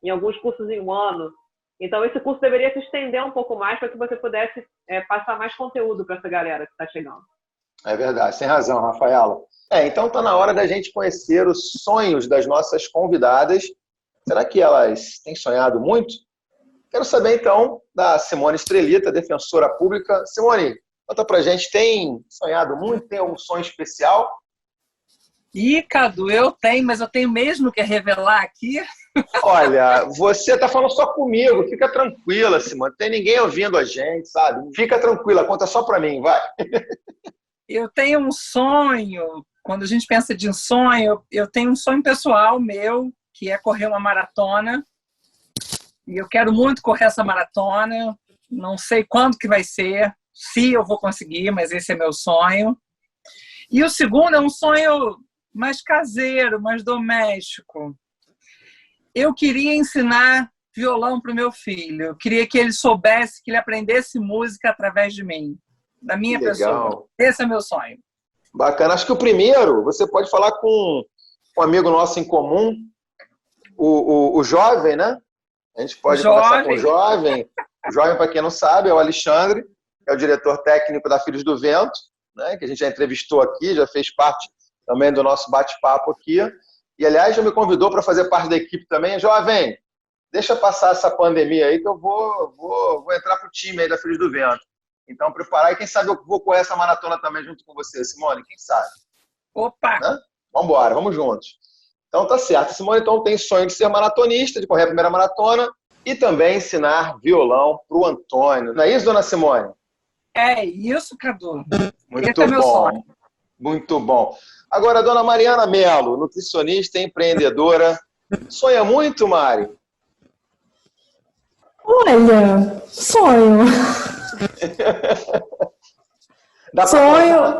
em alguns cursos em 1 ano. Então, esse curso deveria se estender um pouco mais para que você pudesse passar mais conteúdo para essa galera que está chegando. É verdade, sem razão, Rafaela. Então está na hora da gente conhecer os sonhos das nossas convidadas. Será que elas têm sonhado muito? Quero saber, então, da Simone Estrelita, defensora pública. Simone, conta pra gente, tem sonhado muito? Tem algum sonho especial? Cadu, eu tenho, mas eu tenho mesmo que revelar aqui. Olha, você está falando só comigo, fica tranquila, Simone. Não tem ninguém ouvindo a gente, sabe? Fica tranquila, conta só para mim, vai. Eu tenho um sonho, quando a gente pensa de sonho, eu tenho um sonho pessoal meu, que é correr uma maratona. E eu quero muito correr essa maratona. Não sei quando que vai ser, se eu vou conseguir, mas esse é meu sonho. E o segundo é um sonho mais caseiro, mais doméstico. Eu queria ensinar violão para o meu filho. Eu queria que ele soubesse, que ele aprendesse música através de mim. da minha Legal. pessoa. Esse é meu sonho. Bacana. Acho que o primeiro, você pode falar com um amigo nosso em comum, o jovem, né? A gente pode conversar com o jovem. O jovem, para quem não sabe, é o Alexandre, que é o diretor técnico da Filhos do Vento, né? Que a gente já entrevistou aqui, já fez parte também do nosso bate-papo aqui. E, aliás, já me convidou para fazer parte da equipe também. Jovem, deixa passar essa pandemia aí que eu vou entrar pro time aí da Filhos do Vento. Então, preparar. E quem sabe eu vou correr essa maratona também junto com você, Simone. Quem sabe? Opa! Né? Vamos embora, vamos juntos. Então, tá certo. A Simone, então, tem sonho de ser maratonista, de correr a primeira maratona e também ensinar violão pro Antônio. Não é isso, dona Simone? É isso, Cadu. Muito Esse é meu bom. sonho. Muito bom. Agora, a dona Mariana Mello, nutricionista e empreendedora. Sonha muito, Mari? Olha, sonho. Dá pra Sonho,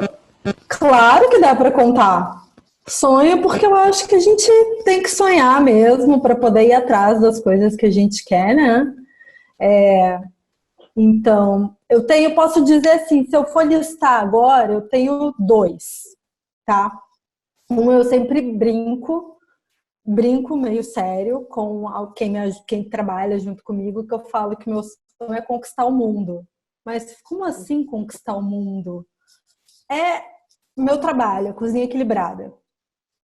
claro que dá para contar. Sonho porque eu acho que a gente tem que sonhar mesmo para poder ir atrás das coisas que a gente quer, né? Então, posso dizer assim, se eu for listar agora, eu tenho 2, tá? Um, eu sempre brinco meio sério com quem trabalha junto comigo, que eu falo que meu sonho é conquistar o mundo. Mas como assim conquistar o mundo? É meu trabalho, a Cozinha Equilibrada.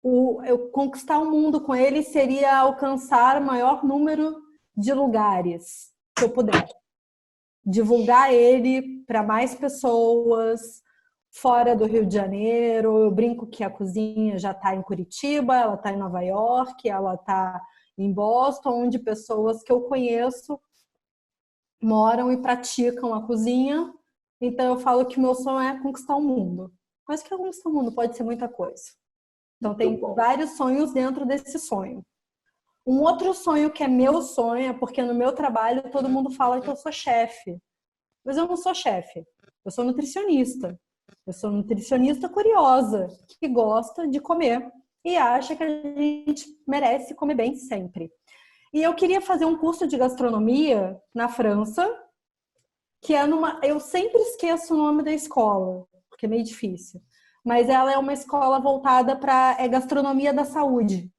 Eu conquistar o mundo com ele seria alcançar o maior número de lugares que eu puder. Divulgar ele para mais pessoas fora do Rio de Janeiro. Eu brinco que a cozinha já está em Curitiba, ela está em Nova York, ela está em Boston, onde pessoas que eu conheço moram e praticam a cozinha. Então eu falo que meu sonho é conquistar o mundo. Mas que conquistar o mundo pode ser muita coisa. Então tem vários sonhos dentro desse sonho. Um outro sonho que é meu sonho é porque no meu trabalho todo mundo fala que eu sou chefe. Mas eu não sou chefe. Eu sou nutricionista. Eu sou nutricionista curiosa, que gosta de comer e acha que a gente merece comer bem sempre. E eu queria fazer um curso de gastronomia na França, que é eu sempre esqueço o nome da escola, porque é meio difícil. Mas ela é uma escola voltada para gastronomia da saúde.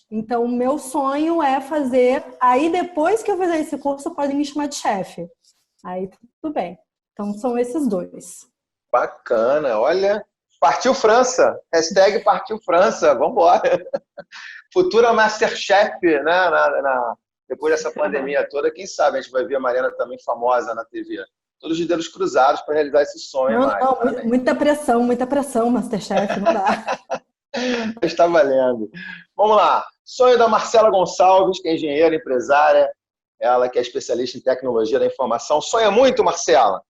Então, o meu sonho é fazer... Aí, depois que eu fizer esse curso, podem me chamar de chefe. Aí, tudo bem. Então, são esses 2. Bacana. Olha, partiu França. Hashtag partiu França. Vamos embora. Futura Masterchef, né? Depois dessa pandemia toda, quem sabe a gente vai ver a Mariana também famosa na TV. Todos os dedos cruzados para realizar esse sonho. Não, muita pressão, Masterchef, não dá. Está valendo. Vamos lá. Sonho da Marcela Gonçalves, que é engenheira, empresária. Ela que é especialista em tecnologia da informação. Sonha muito, Marcela?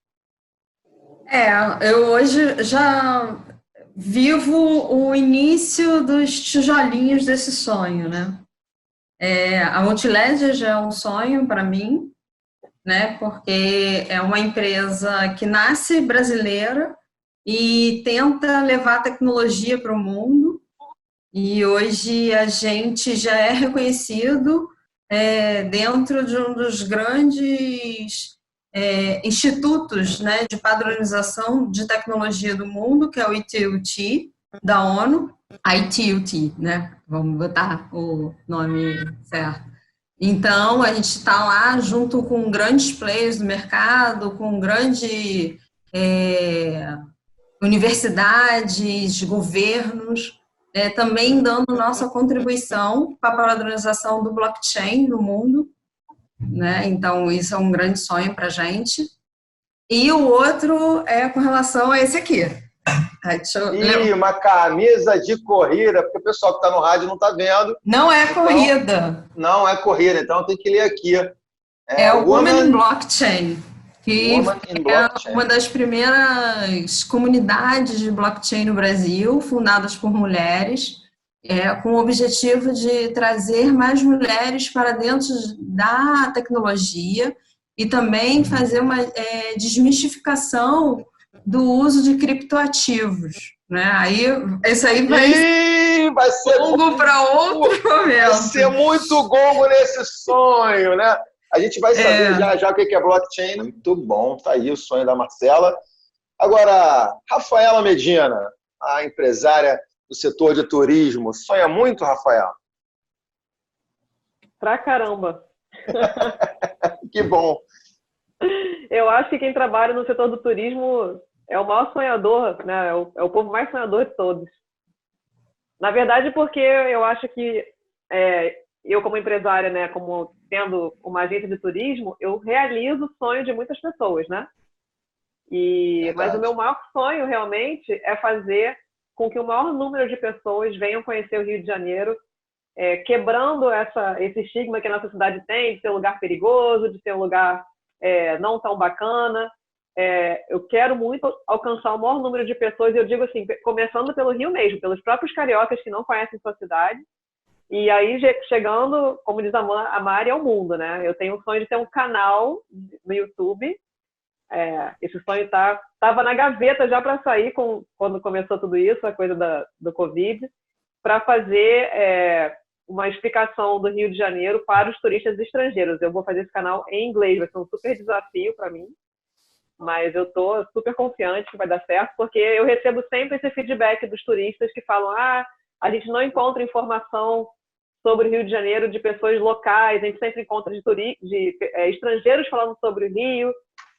Eu hoje já vivo o início dos tijolinhos desse sonho, né? A Multiledger já é um sonho para mim, né? Porque é uma empresa que nasce brasileira e tenta levar a tecnologia para o mundo. E hoje a gente já é reconhecido dentro de um dos grandes institutos, né, de padronização de tecnologia do mundo, que é o ITU-T, da ONU. ITU-T, né? Vamos botar o nome certo. Então, a gente está lá junto com grandes players do mercado, com grandes universidades, governos, também dando nossa contribuição para a padronização do blockchain no mundo, né? Então, isso é um grande sonho para a gente. E o outro é com relação a esse aqui. Uma camisa de corrida, porque o pessoal que está no rádio não está vendo. Não é corrida. Não é corrida, então tem que ler aqui. É o Women in Blockchain, que é uma das primeiras comunidades de blockchain no Brasil, fundadas por mulheres, com o objetivo de trazer mais mulheres para dentro da tecnologia e também fazer uma desmistificação do uso de criptoativos, né? Aí, isso aí vai ser gongo para outro momento. Vai ser muito gongo nesse sonho, né? A gente vai saber já já o que é blockchain. Muito bom, tá aí o sonho da Marcela. Agora, Rafaela Medina, a empresária do setor de turismo, sonha muito, Rafaela? Pra caramba. Que bom. Eu acho que quem trabalha no setor do turismo é o maior sonhador, né? É o povo mais sonhador de todos. Na verdade, porque eu acho que eu, como empresária, né, como tendo uma agência de turismo, eu realizo o sonho de muitas pessoas, né? Mas o meu maior sonho, realmente, é fazer com que o maior número de pessoas venham conhecer o Rio de Janeiro, quebrando esse estigma que a nossa cidade tem de ser um lugar perigoso, de ser um lugar não tão bacana. Eu quero muito alcançar o maior número de pessoas, e eu digo assim, começando pelo Rio mesmo, pelos próprios cariocas que não conhecem sua cidade, e aí chegando, como diz a Mari, ao mundo, né? Eu tenho o sonho de ter um canal no YouTube. Esse sonho estava na gaveta já para sair quando começou tudo isso, a coisa do Covid, para fazer uma explicação do Rio de Janeiro para os turistas estrangeiros. Eu vou fazer esse canal em inglês, vai ser um super desafio para mim, mas eu estou super confiante que vai dar certo, porque eu recebo sempre esse feedback dos turistas que falam: a gente não encontra informação sobre o Rio de Janeiro de pessoas locais, a gente sempre encontra de estrangeiros falando sobre o Rio.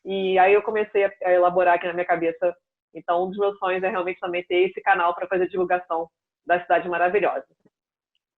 E aí eu comecei a elaborar aqui na minha cabeça. Então, um dos meus sonhos é realmente também ter esse canal para fazer divulgação da cidade maravilhosa.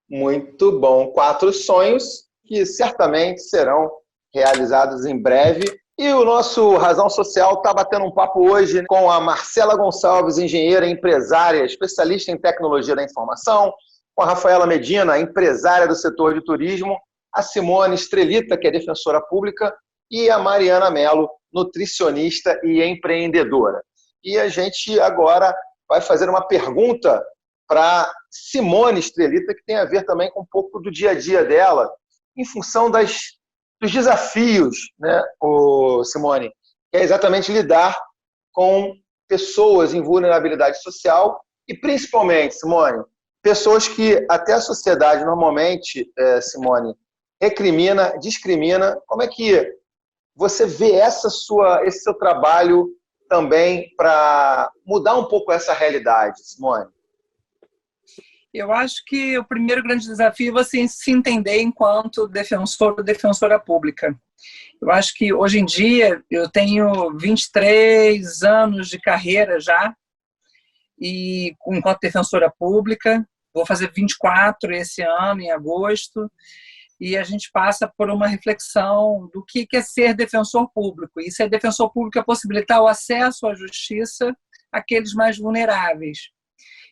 Muito bom. 4 sonhos que certamente serão realizados em breve. E o nosso Razão Social está batendo um papo hoje com a Marcela Gonçalves, engenheira, empresária, especialista em tecnologia da informação, com a Rafaela Medina, empresária do setor de turismo, a Simone Estrelita, que é defensora pública, e a Mariana Mello, nutricionista e empreendedora. E a gente agora vai fazer uma pergunta para Simone Estrelita, que tem a ver também com um pouco do dia a dia dela, em função dos desafios, né, Simone, que é exatamente lidar com pessoas em vulnerabilidade social e, principalmente, Simone, pessoas que até a sociedade normalmente, Simone, recrimina, discrimina. Como é que você vê esse seu trabalho também para mudar um pouco essa realidade, Simone? Eu acho que o primeiro grande desafio é você se entender enquanto defensor ou defensora pública. Eu acho que hoje em dia eu tenho 23 anos de carreira já, e enquanto defensora pública, vou fazer 24 esse ano, em agosto, e a gente passa por uma reflexão do que é ser defensor público. E ser defensor público é possibilitar o acesso à justiça àqueles mais vulneráveis.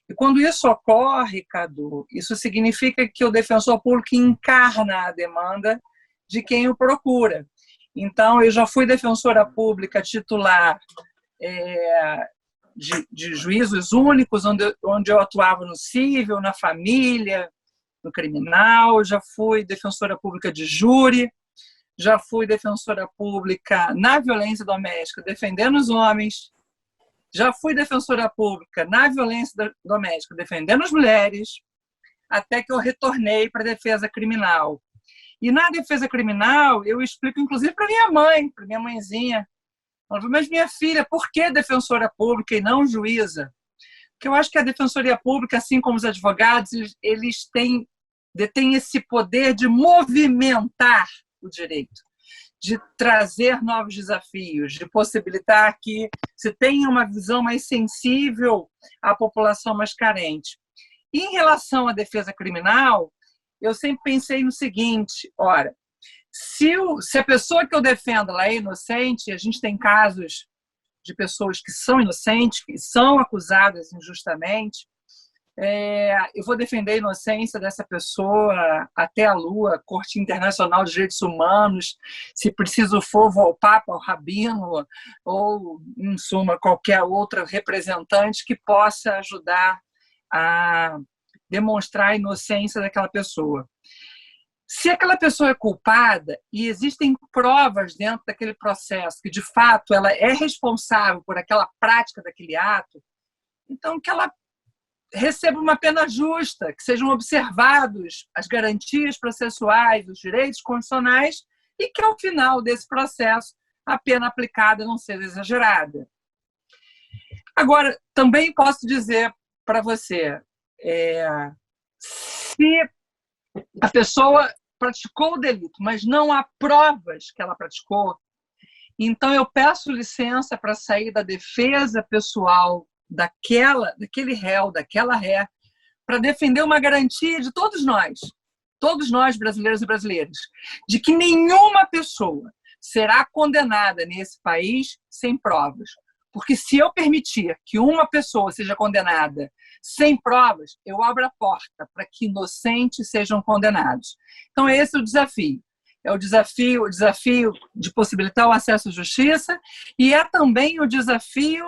E quando isso ocorre, Cadu, isso significa que o defensor público encarna a demanda de quem o procura. Então, eu já fui defensora pública titular de juízos únicos, onde eu atuava no cível, na família, no criminal, já fui defensora pública de júri, já fui defensora pública na violência doméstica, defendendo os homens, já fui defensora pública na violência doméstica, defendendo as mulheres, até que eu retornei para a defesa criminal. E na defesa criminal, eu explico, inclusive, para minha mãe, para minha mãezinha. Ela falou: mas minha filha, por que defensora pública e não juíza? Porque eu acho que a defensoria pública, assim como os advogados, eles detêm esse poder de movimentar o direito, de trazer novos desafios, de possibilitar que se tenha uma visão mais sensível à população mais carente. E em relação à defesa criminal, eu sempre pensei no seguinte: ora, se a pessoa que eu defendo ela é inocente, a gente tem casos de pessoas que são inocentes, que são acusadas injustamente, eu vou defender a inocência dessa pessoa até a Lua, Corte Internacional de Direitos Humanos, se preciso for, vou ao Papa, ao Rabino, ou, em suma, qualquer outro representante que possa ajudar a demonstrar a inocência daquela pessoa. Se aquela pessoa é culpada e existem provas dentro daquele processo que, de fato, ela é responsável por aquela prática daquele ato, então que ela receba uma pena justa, que sejam observados as garantias processuais, os direitos constitucionais e que, ao final desse processo, a pena aplicada não seja exagerada. Agora, também posso dizer para você, se a pessoa praticou o delito, mas não há provas que ela praticou, então eu peço licença para sair da defesa pessoal daquele réu, daquela ré, para defender uma garantia de todos nós brasileiros e brasileiras, de que nenhuma pessoa será condenada nesse país sem provas. Porque se eu permitir que uma pessoa seja condenada sem provas, eu abro a porta para que inocentes sejam condenados. Então, esse é o desafio. É o desafio de possibilitar o acesso à justiça e é também o desafio...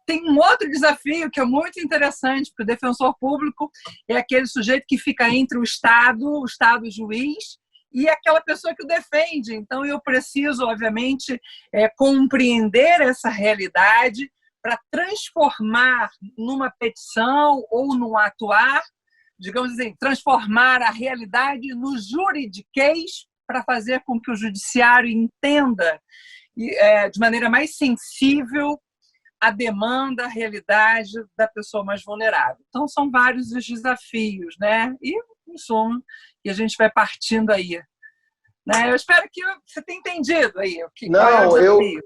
Tem um outro desafio que é muito interessante, porque o defensor público é aquele sujeito que fica entre o Estado juiz, e aquela pessoa que o defende. Então, eu preciso, obviamente, compreender essa realidade para transformar numa petição ou num atuar, digamos assim, transformar a realidade no juridiquês para fazer com que o judiciário entenda de maneira mais sensível a demanda, a realidade da pessoa mais vulnerável. Então, são vários os desafios, né? E, em suma, a gente vai partindo aí. Né? Eu espero que você tenha entendido aí. Qual é o desafio.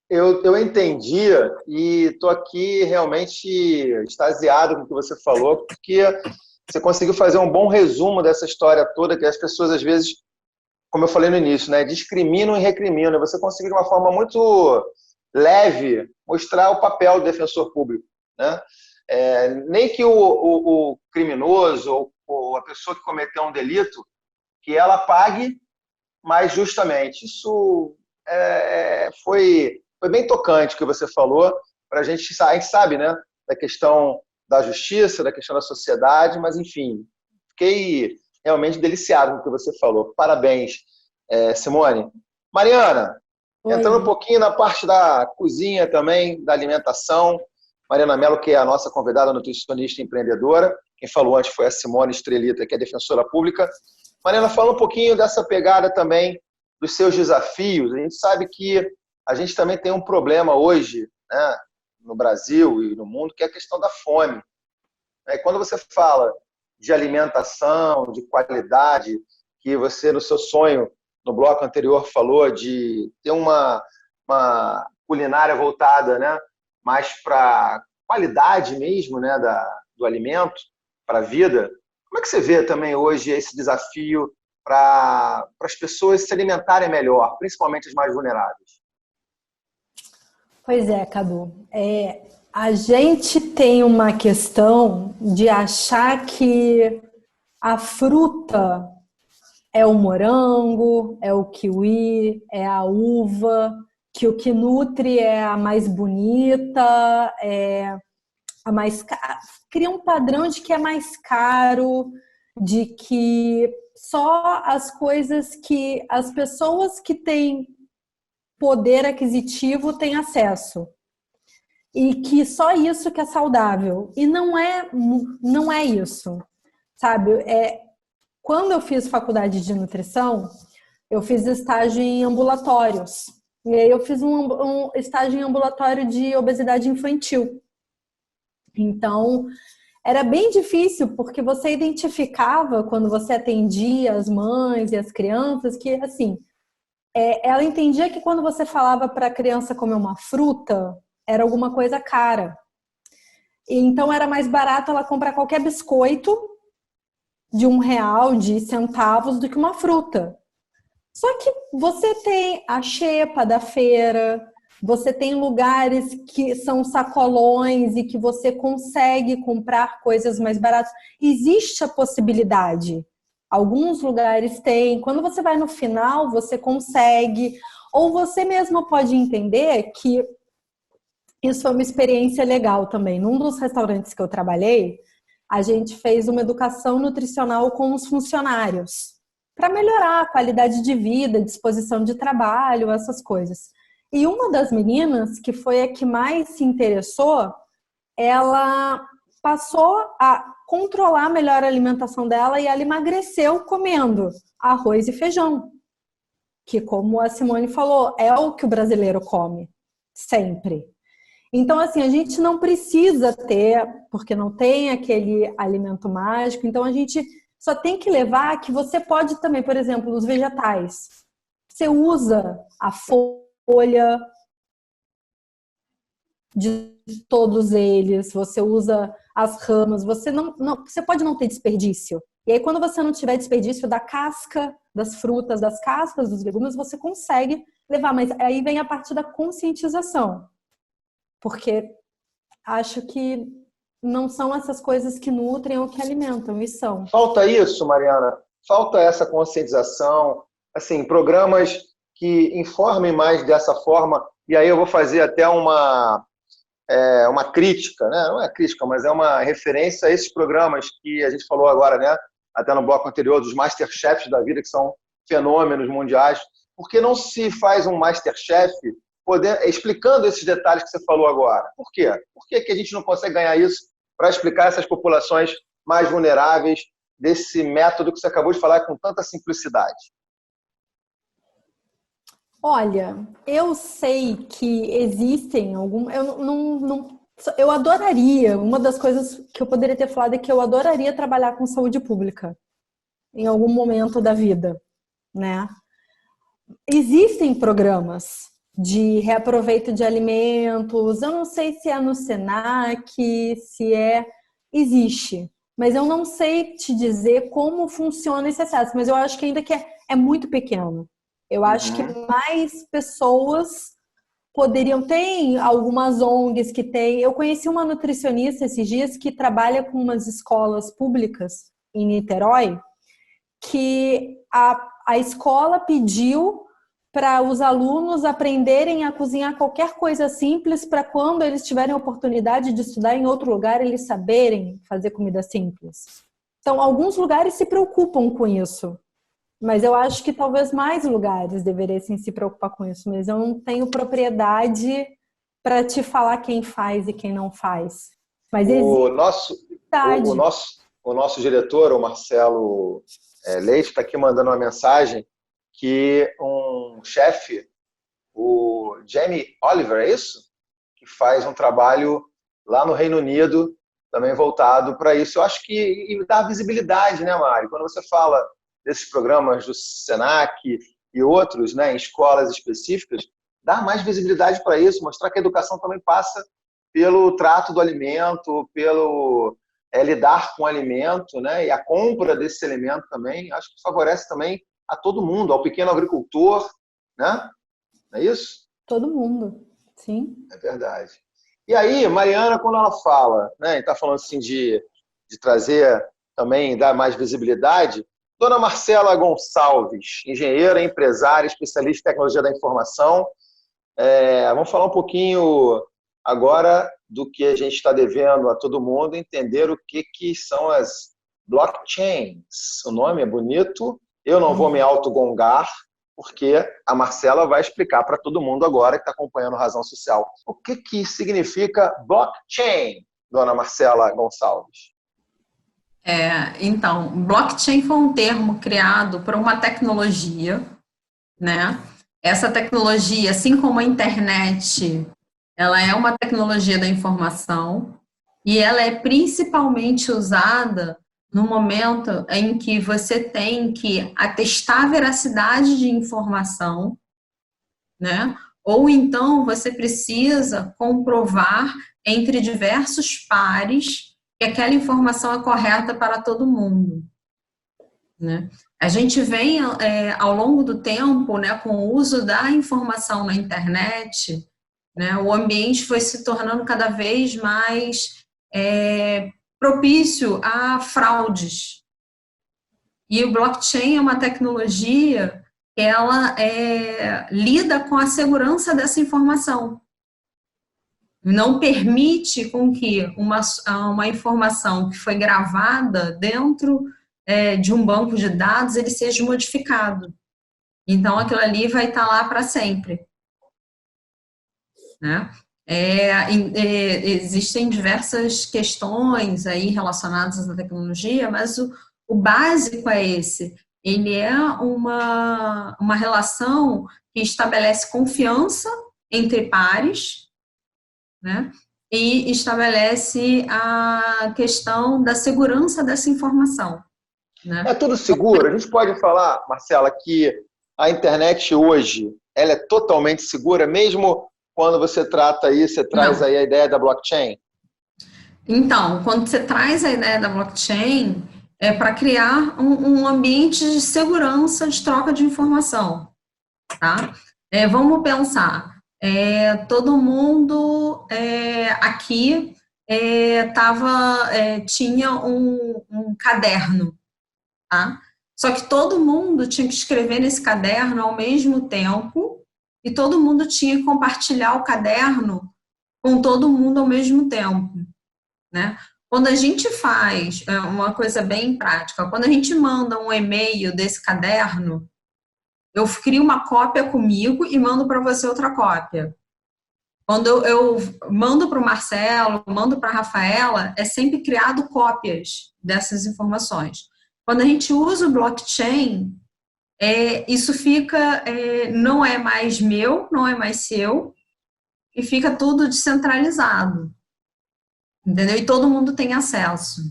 Eu entendi e estou aqui realmente extasiado com o que você falou, porque você conseguiu fazer um bom resumo dessa história toda, que as pessoas, às vezes, como eu falei no início, né, discriminam e recriminam. Você conseguiu, de uma forma muito leve, mostrar o papel do defensor público. Né? Nem que o criminoso ou a pessoa que cometeu um delito, que ela pague mais justamente. Isso foi bem tocante o que você falou. A gente sabe, né, da questão da justiça, da questão da sociedade, mas, enfim, fiquei realmente deliciado com o que você falou. Parabéns, Simone. Mariana, oi. Entrando um pouquinho na parte da cozinha também, da alimentação. Mariana Mello, que é a nossa convidada nutricionista e empreendedora. Quem falou antes foi a Simone Estrelita, que é defensora pública. Mariana, fala um pouquinho dessa pegada também dos seus desafios. A gente sabe que a gente também tem um problema hoje, né, no Brasil e no mundo, que é a questão da fome. Quando você fala de alimentação, de qualidade, que você, no seu sonho, no bloco anterior, falou de ter uma culinária voltada, né, mais para qualidade mesmo, né, do alimento, para a vida. Como é que você vê também hoje esse desafio para as pessoas se alimentarem melhor, principalmente as mais vulneráveis? Pois é, Cadu. A gente tem uma questão de achar que a fruta é o morango, é o kiwi, é a uva, que o que nutre é a mais bonita, é a mais cara. Cria um padrão de que é mais caro, de que só as coisas que as pessoas que têm poder aquisitivo têm acesso. E que só isso que é saudável. E não é isso, sabe? Quando eu fiz faculdade de nutrição, eu fiz estágio em ambulatórios. E aí eu fiz um estágio em ambulatório de obesidade infantil. Então, era bem difícil, porque você identificava, quando você atendia as mães e as crianças, que, assim, ela entendia que quando você falava para a criança comer uma fruta, era alguma coisa cara. E então, era mais barato ela comprar qualquer biscoito de R$1, de centavos, do que uma fruta. Só que você tem a xepa da feira, você tem lugares que são sacolões e que você consegue comprar coisas mais baratas. Existe a possibilidade. Alguns lugares têm. Quando você vai no final, você consegue. Ou você mesmo pode entender que isso foi uma experiência legal também. Num dos restaurantes que eu trabalhei, a gente fez uma educação nutricional com os funcionários para melhorar a qualidade de vida, disposição de trabalho, essas coisas. E uma das meninas, que foi a que mais se interessou, ela passou a controlar melhor a alimentação dela e ela emagreceu comendo arroz e feijão. que, como a Simone falou, é o que o brasileiro come, sempre. Então, assim, a gente não precisa ter, porque não tem aquele alimento mágico, então a gente só tem que levar que você pode também, por exemplo, os vegetais. Você usa a folha de todos eles, você usa as ramas, você pode não ter desperdício. E aí, quando você não tiver desperdício da casca das frutas, das cascas dos legumes, você consegue levar. Mas aí vem a parte da conscientização. Porque acho que não são essas coisas que nutrem ou que alimentam, e são. Falta isso, Mariana? Falta essa conscientização, assim, programas que informem mais dessa forma, e aí eu vou fazer até uma crítica, né? Não é crítica, mas é uma referência a esses programas que a gente falou agora, né? Até no bloco anterior, dos Masterchefs da vida, que são fenômenos mundiais. Por que não se faz um Masterchef explicando esses detalhes que você falou agora? Por quê? Por que a gente não consegue ganhar isso para explicar essas populações mais vulneráveis desse método que você acabou de falar com tanta simplicidade? Olha, eu sei que existem eu adoraria, uma das coisas que eu poderia ter falado é que eu adoraria trabalhar com saúde pública em algum momento da vida, né? Existem programas de reaproveito de alimentos, eu não sei se é no Senac, existe, mas eu não sei te dizer como funciona esse acesso, mas eu acho que ainda que é muito pequeno. Eu acho que mais pessoas poderiam ter algumas ONGs que tem. Eu conheci uma nutricionista esses dias que trabalha com umas escolas públicas em Niterói, que a escola pediu para os alunos aprenderem a cozinhar qualquer coisa simples para quando eles tiverem a oportunidade de estudar em outro lugar, eles saberem fazer comida simples. Então, alguns lugares se preocupam com isso. Mas eu acho que talvez mais lugares deveriam se preocupar com isso, mas eu não tenho propriedade para te falar quem faz e quem não faz. Mas o nosso diretor, o Marcelo Leite, está aqui mandando uma mensagem que um chefe, o Jamie Oliver, é isso? Que faz um trabalho lá no Reino Unido, também voltado para isso. Eu acho que dá visibilidade, né, Mari? Quando você fala desses programas do Senac e outros, né, em escolas específicas, dar mais visibilidade para isso, mostrar que a educação também passa pelo trato do alimento, pelo lidar com o alimento, né, e a compra desse alimento também, acho que favorece também a todo mundo, ao pequeno agricultor, né? Não é isso? Todo mundo, sim. É verdade. E aí, Mariana, quando ela fala, né, está falando assim de trazer também, dar mais visibilidade, Dona Marcela Gonçalves, engenheira, empresária, especialista em tecnologia da informação. Vamos falar um pouquinho agora do que a gente está devendo a todo mundo, entender o que são as blockchains. O nome é bonito, eu não vou me autogongar, porque a Marcela vai explicar para todo mundo agora que está acompanhando Razão Social. O que significa blockchain, Dona Marcela Gonçalves? Então, blockchain foi um termo criado por uma tecnologia, né? Essa tecnologia, assim como a internet, ela é uma tecnologia da informação e ela é principalmente usada no momento em que você tem que atestar a veracidade de informação, né? Ou então você precisa comprovar entre diversos pares que aquela informação é correta para todo mundo, né? A gente vem, ao longo do tempo, né, com o uso da informação na internet, né, o ambiente foi se tornando cada vez mais propício a fraudes. E o blockchain é uma tecnologia que ela lida com a segurança dessa informação. Não permite com que uma informação que foi gravada dentro de um banco de dados, ele seja modificado. Então, aquilo ali vai estar lá para sempre. Né? Existem diversas questões aí relacionadas à tecnologia, mas o básico é esse. ele é uma relação que estabelece confiança entre pares, né? E estabelece a questão da segurança dessa informação, né? É tudo seguro? A gente pode falar, Marcela, que a internet hoje ela é totalmente segura, mesmo quando você trata aí, você traz Não. aí a ideia da blockchain? Então, quando você traz a ideia da blockchain, é para criar um ambiente de segurança de troca de informação, tá? Vamos pensar, todo mundo aqui tinha um caderno, tá? Só que todo mundo tinha que escrever nesse caderno ao mesmo tempo e todo mundo tinha que compartilhar o caderno com todo mundo ao mesmo tempo, né? Quando a gente faz uma coisa bem prática, quando a gente manda um e-mail desse caderno, eu crio uma cópia comigo e mando para você outra cópia. Quando eu mando para o Marcelo, mando para a Rafaela, é sempre criado cópias dessas informações. Quando a gente usa o blockchain, isso fica, não é mais meu, não é mais seu, e fica tudo descentralizado. Entendeu? E todo mundo tem acesso.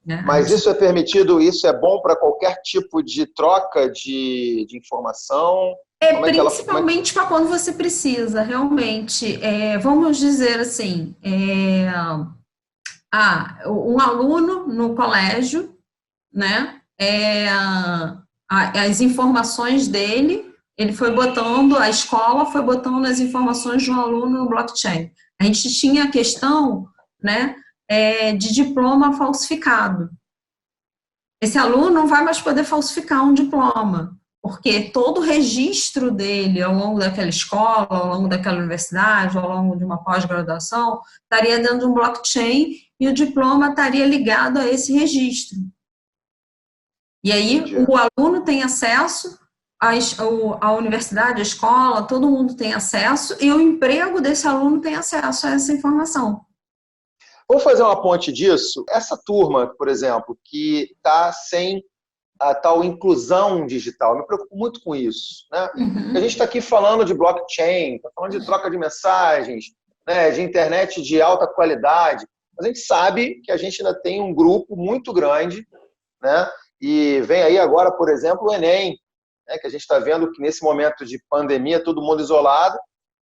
Né? Mas isso é permitido, isso é bom para qualquer tipo de troca de informação? Principalmente para quando você precisa, realmente. Vamos dizer assim, um aluno no colégio, né? As informações dele, ele foi botando, a escola foi botando as informações de um aluno no blockchain. A gente tinha a questão, né, de diploma falsificado. Esse aluno não vai mais poder falsificar um diploma, porque todo o registro dele ao longo daquela escola, ao longo daquela universidade, ao longo de uma pós-graduação, estaria dentro de um blockchain e o diploma estaria ligado a esse registro. E aí o aluno tem acesso, a universidade, a escola, todo mundo tem acesso, e o emprego desse aluno tem acesso a essa informação. Vamos fazer uma ponte disso? Essa turma, por exemplo, que está sem a tal inclusão digital, eu me preocupo muito com isso, né? Uhum. A gente está aqui falando de blockchain, está falando de troca de mensagens, né, de internet de alta qualidade, mas a gente sabe que a gente ainda tem um grupo muito grande, né? E vem aí agora, por exemplo, o Enem, né, que a gente está vendo que nesse momento de pandemia, todo mundo isolado,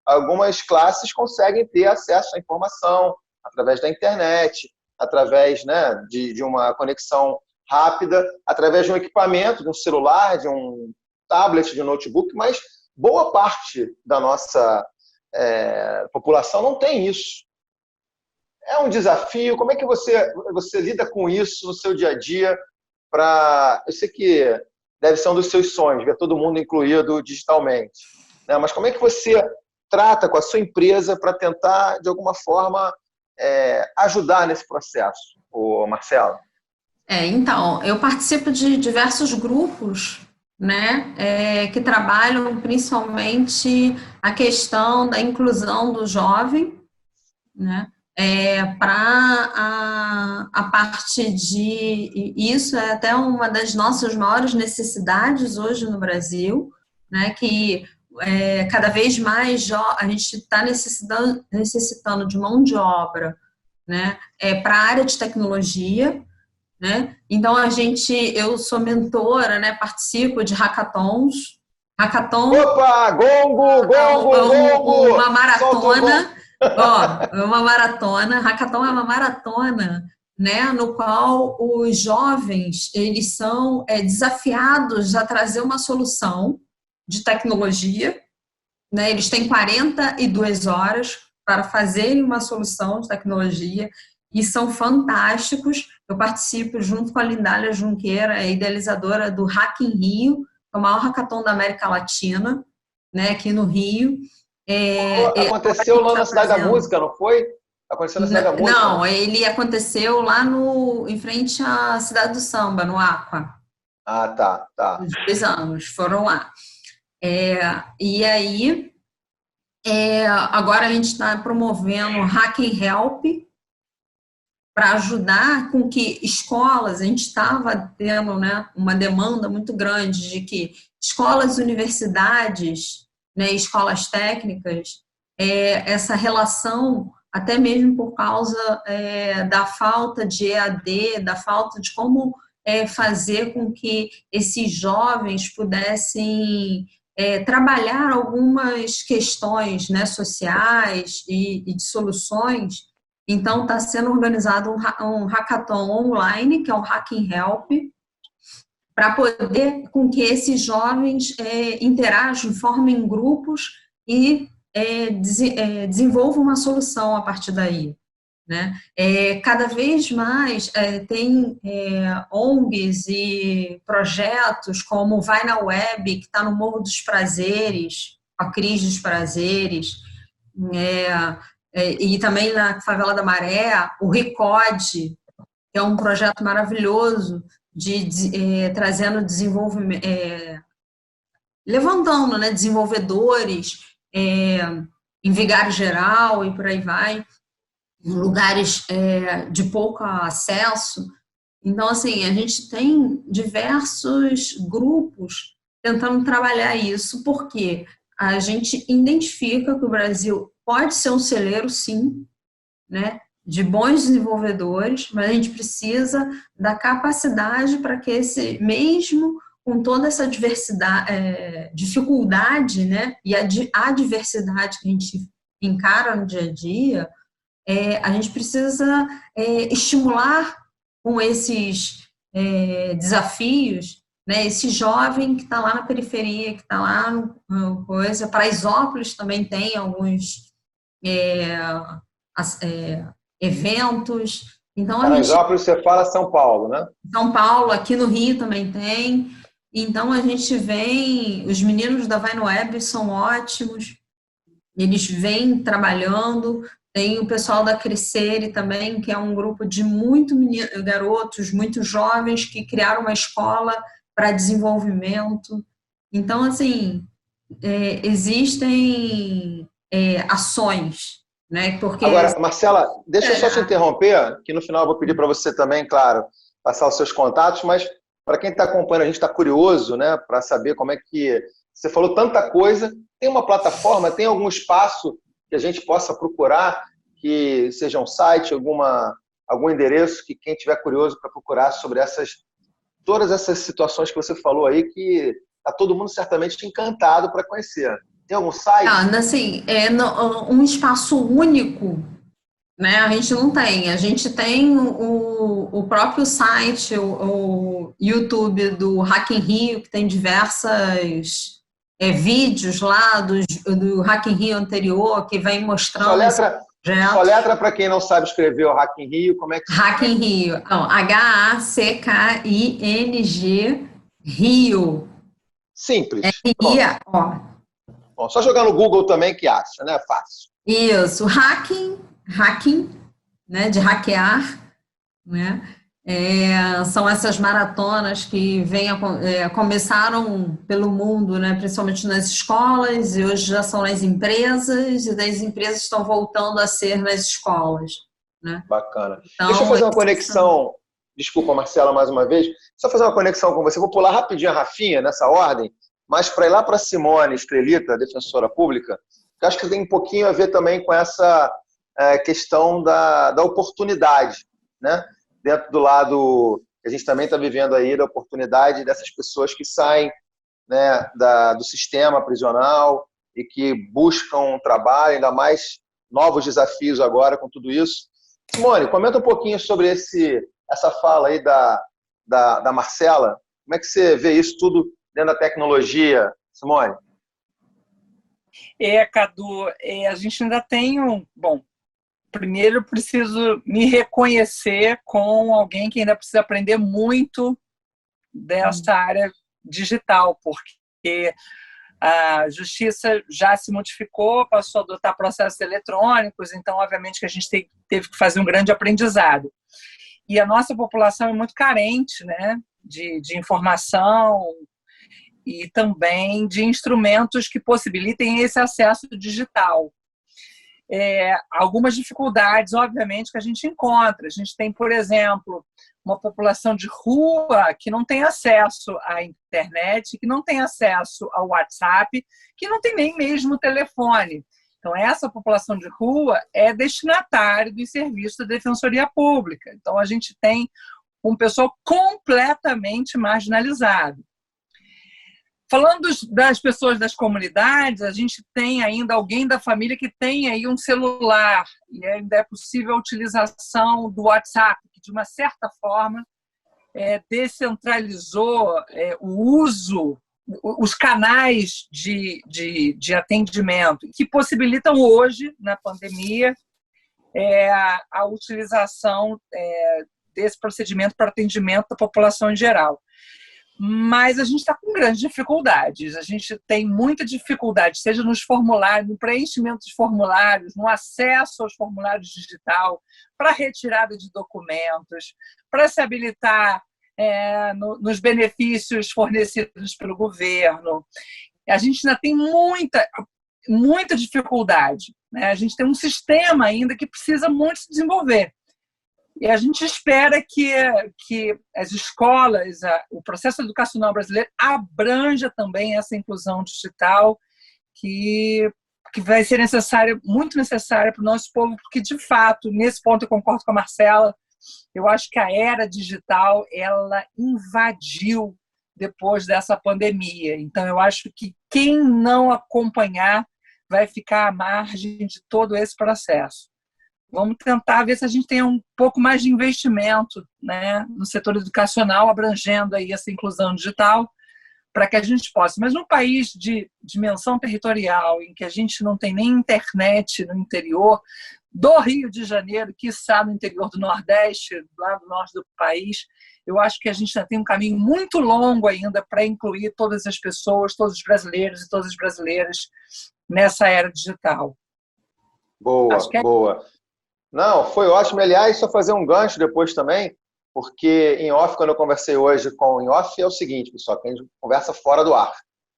algumas classes conseguem ter acesso à informação através da internet, através, né, de uma conexão rápida, através de um equipamento, de um celular, de um tablet, de um notebook, mas boa parte da nossa população não tem isso. É um desafio. Como é que você lida com isso no seu dia a dia? Eu sei que deve ser um dos seus sonhos, ver todo mundo incluído digitalmente, né? Mas como é que você trata com a sua empresa para tentar, de alguma forma, ajudar nesse processo, Marcelo? Então, eu participo de diversos grupos, né, que trabalham principalmente a questão da inclusão do jovem, né, para a parte de... Isso é até uma das nossas maiores necessidades hoje no Brasil, né, que cada vez mais a gente está necessitando de mão de obra, né, para a área de tecnologia, né? Então, eu sou mentora, né, participo de hackathons. Opa, gongo! Uma maratona, uma maratona. Hackathon é uma maratona, né, no qual os jovens, eles são desafiados a trazer uma solução de tecnologia, né? Eles têm 42 horas para fazerem uma solução de tecnologia e são fantásticos. Eu participo junto com a Lindália Junqueira, idealizadora do Hack in Rio, que é o maior hackathon da América Latina, né, aqui no Rio. Aconteceu lá na Cidade da Música, não foi? Aconteceu na Cidade da Música? Não, ele aconteceu lá em frente à Cidade do Samba, no Aqua. Ah, tá. Os 2 anos, foram lá. E aí, agora a gente está promovendo o Hack and Help, para ajudar com que escolas, a gente estava tendo, né, uma demanda muito grande de que escolas, universidades, né, escolas técnicas, essa relação, até mesmo por causa da falta de EAD, da falta de como fazer com que esses jovens pudessem trabalhar algumas questões, né, sociais e de soluções. Então, está sendo organizado um hackathon online, que é o Hacking Help, para poder com que esses jovens interajam, formem grupos e desenvolvam uma solução a partir daí. Né? Cada vez mais tem ONGs e projetos como o Vai na Web, que está no Morro dos Prazeres, a Cris dos Prazeres, e também na Favela da Maré, o RICOD, que é um projeto maravilhoso trazendo desenvolvimento, levantando, né, desenvolvedores em Vigário Geral e por aí vai, em lugares de pouco acesso. Então, assim, a gente tem diversos grupos tentando trabalhar isso, porque a gente identifica que o Brasil pode ser um celeiro, sim, né, de bons desenvolvedores, mas a gente precisa da capacidade para que mesmo com toda essa dificuldade, né, e a diversidade que a gente encara no dia a dia, a gente precisa estimular com esses desafios, né, esse jovem que está lá na periferia, que está lá no coisa. Paraisópolis também tem alguns eventos. Então, Paraisópolis, você fala São Paulo, né? São Paulo, aqui no Rio também tem. Então, a gente vem, os meninos da Vai no Web são ótimos, eles vêm trabalhando. Tem o pessoal da Crescere também, que é um grupo de garotos, muito jovens, que criaram uma escola para desenvolvimento. Então, assim, existem ações, né? Porque... Agora, Marcela, deixa eu só te interromper, que no final eu vou pedir para você também, claro, passar os seus contatos, mas para quem está acompanhando, a gente está curioso, né, para saber como é que... Você falou tanta coisa, tem uma plataforma, tem algum espaço que a gente possa procurar, que seja um site, algum endereço, que quem tiver curioso para procurar sobre todas essas situações que você falou aí, que está todo mundo certamente encantado para conhecer. Tem algum site? Assim, um espaço único, né? A gente não tem. A gente tem o próprio site, o YouTube do Hacking Rio, que tem diversos vídeos lá do Hacking Rio anterior, que vem mostrando... Só letra para quem não sabe escrever o Hacking Rio, como é que... Hacking Rio, não, HACKING Rio. Simples. Ó. Bom, só jogar no Google também que acha, né? Fácil. Isso, hacking, né, de hackear, né? São essas maratonas que começaram pelo mundo, né, principalmente nas escolas, e hoje já são nas empresas, e das empresas estão voltando a ser nas escolas. Né? Bacana. Então, deixa eu fazer uma conexão, desculpa, Marcela, mais uma vez, só fazer uma conexão com você. Vou pular rapidinho a Rafinha, nessa ordem, mas para ir lá para a Simone Estrelita, defensora pública, que acho que tem um pouquinho a ver também com essa questão da oportunidade, né? Dentro do lado que a gente também está vivendo aí, da oportunidade dessas pessoas que saem, né, do sistema prisional e que buscam um trabalho, ainda mais novos desafios agora com tudo isso. Simone, comenta um pouquinho sobre essa fala aí da Marcela. Como é que você vê isso tudo dentro da tecnologia, Simone? Cadu, a gente ainda tem Bom, primeiro eu preciso me reconhecer com alguém que ainda precisa aprender muito dessa área digital, porque a justiça já se modificou, passou a adotar processos eletrônicos, então, obviamente, que a gente teve que fazer um grande aprendizado. E a nossa população é muito carente, né, de informação e também de instrumentos que possibilitem esse acesso digital. algumas dificuldades, obviamente, que a gente encontra. A gente tem, por exemplo, uma população de rua que não tem acesso à internet, que não tem acesso ao WhatsApp, que não tem nem mesmo telefone. Então, essa população de rua é destinatária dos serviços da Defensoria Pública. Então, a gente tem um pessoal completamente marginalizado. Falando das pessoas das comunidades, a gente tem ainda alguém da família que tem aí um celular e ainda é possível a utilização do WhatsApp, que de uma certa forma descentralizou o uso, os canais de atendimento, que possibilitam hoje, na pandemia, a utilização desse procedimento para atendimento da população em geral. Mas a gente está com grandes dificuldades. A gente tem muita dificuldade, seja nos formulários, no preenchimento dos formulários, no acesso aos formulários digital, para retirada de documentos, para se habilitar nos benefícios fornecidos pelo governo. A gente ainda tem muita dificuldade, né? A gente tem um sistema ainda que precisa muito se desenvolver. E a gente espera que as escolas, o processo educacional brasileiro abranja também essa inclusão digital que vai ser muito necessária para o nosso povo, porque, de fato, nesse ponto eu concordo com a Marcela, eu acho que a era digital ela invadiu depois dessa pandemia. Então, eu acho que quem não acompanhar vai ficar à margem de todo esse processo. Vamos tentar ver se a gente tem um pouco mais de investimento, né, no setor educacional, abrangendo aí essa inclusão digital, para que a gente possa. Mas num país de dimensão territorial, em que a gente não tem nem internet no interior do Rio de Janeiro, quiçá no interior do Nordeste, lá do norte do país, eu acho que a gente ainda tem um caminho muito longo ainda para incluir todas as pessoas, todos os brasileiros e todas as brasileiras nessa era digital. Boa, boa. Não, foi ótimo. Aliás, só fazer um gancho depois também, porque em off, quando eu conversei hoje em off, é o seguinte, pessoal, que a gente conversa fora do ar,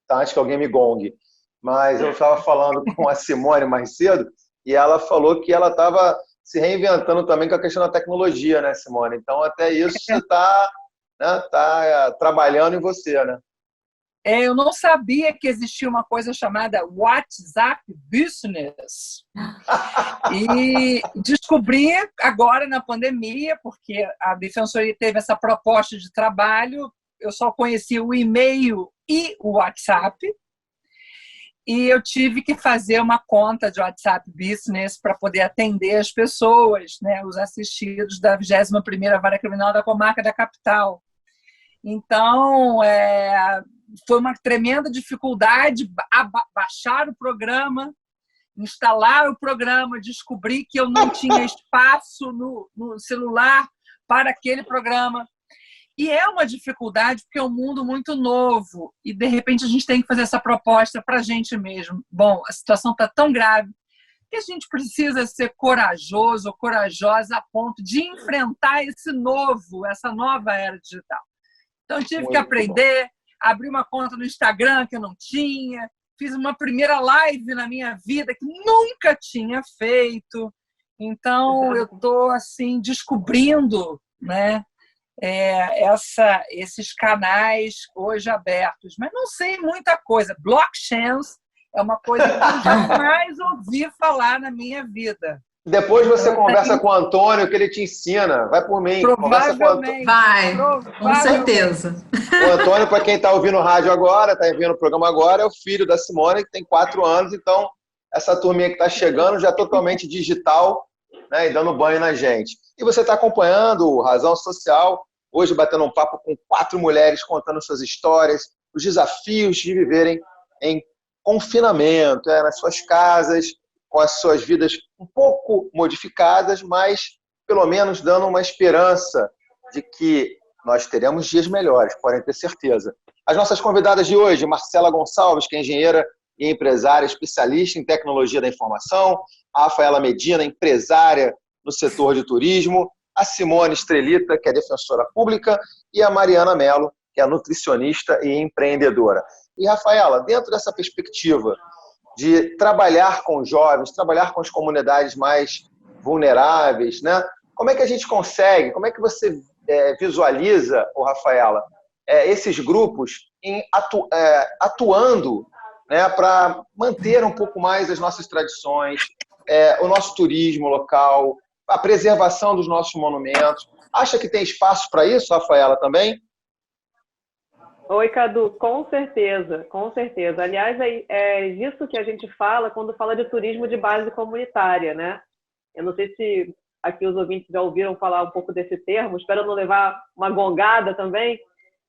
tá? Antes que alguém me gongue. Mas eu estava falando com a Simone mais cedo e ela falou que ela estava se reinventando também com a questão da tecnologia, né, Simone? Então, até isso está trabalhando em você, né? Eu não sabia que existia uma coisa chamada WhatsApp Business. E descobri agora na pandemia, porque a Defensoria teve essa proposta de trabalho, eu só conhecia o e-mail e o WhatsApp, e eu tive que fazer uma conta de WhatsApp Business para poder atender as pessoas, né, os assistidos da 21ª Vara Criminal da Comarca da Capital. Então, foi uma tremenda dificuldade baixar o programa, instalar o programa, descobrir que eu não tinha espaço no celular para aquele programa. E é uma dificuldade porque é um mundo muito novo e, de repente, a gente tem que fazer essa proposta para a gente mesmo. Bom, a situação está tão grave que a gente precisa ser corajoso ou corajosa a ponto de enfrentar essa nova era digital. Então, eu tive que aprender, abri uma conta no Instagram que eu não tinha, fiz uma primeira live na minha vida que nunca tinha feito. Então, eu estou assim, descobrindo, né, esses canais hoje abertos. Mas não sei muita coisa. Blockchains é uma coisa que eu jamais ouvi falar na minha vida. Depois você conversa com o Antônio, que ele te ensina. Vai por mim. Provavelmente. Vai, com certeza. O Antônio, para quem está ouvindo o rádio agora, está ouvindo o programa agora, é o filho da Simone, que tem 4 anos. Então, essa turminha que está chegando já é totalmente digital, né, e dando banho na gente. E você está acompanhando o Razão Social, hoje batendo um papo com 4 mulheres contando suas histórias, os desafios de viverem em confinamento, nas suas casas, com as suas vidas um pouco modificadas, mas pelo menos dando uma esperança de que nós teremos dias melhores, podem ter certeza. As nossas convidadas de hoje, Marcela Gonçalves, que é engenheira e empresária, especialista em tecnologia da informação, a Rafaela Medina, empresária no setor de turismo, a Simone Estrelita, que é defensora pública, e a Mariana Mello, que é nutricionista e empreendedora. E, Rafaela, dentro dessa perspectiva de trabalhar com jovens, trabalhar com as comunidades mais vulneráveis, né? Como é que a gente consegue, como é que você visualiza, Rafaela, esses grupos atuando, né, para manter um pouco mais as nossas tradições, o nosso turismo local, a preservação dos nossos monumentos? Acha que tem espaço para isso, Rafaela, também? Oi, Cadu, com certeza, com certeza. Aliás, é disso que a gente fala quando fala de turismo de base comunitária, né? Eu não sei se aqui os ouvintes já ouviram falar um pouco desse termo, espero não levar uma gongada também.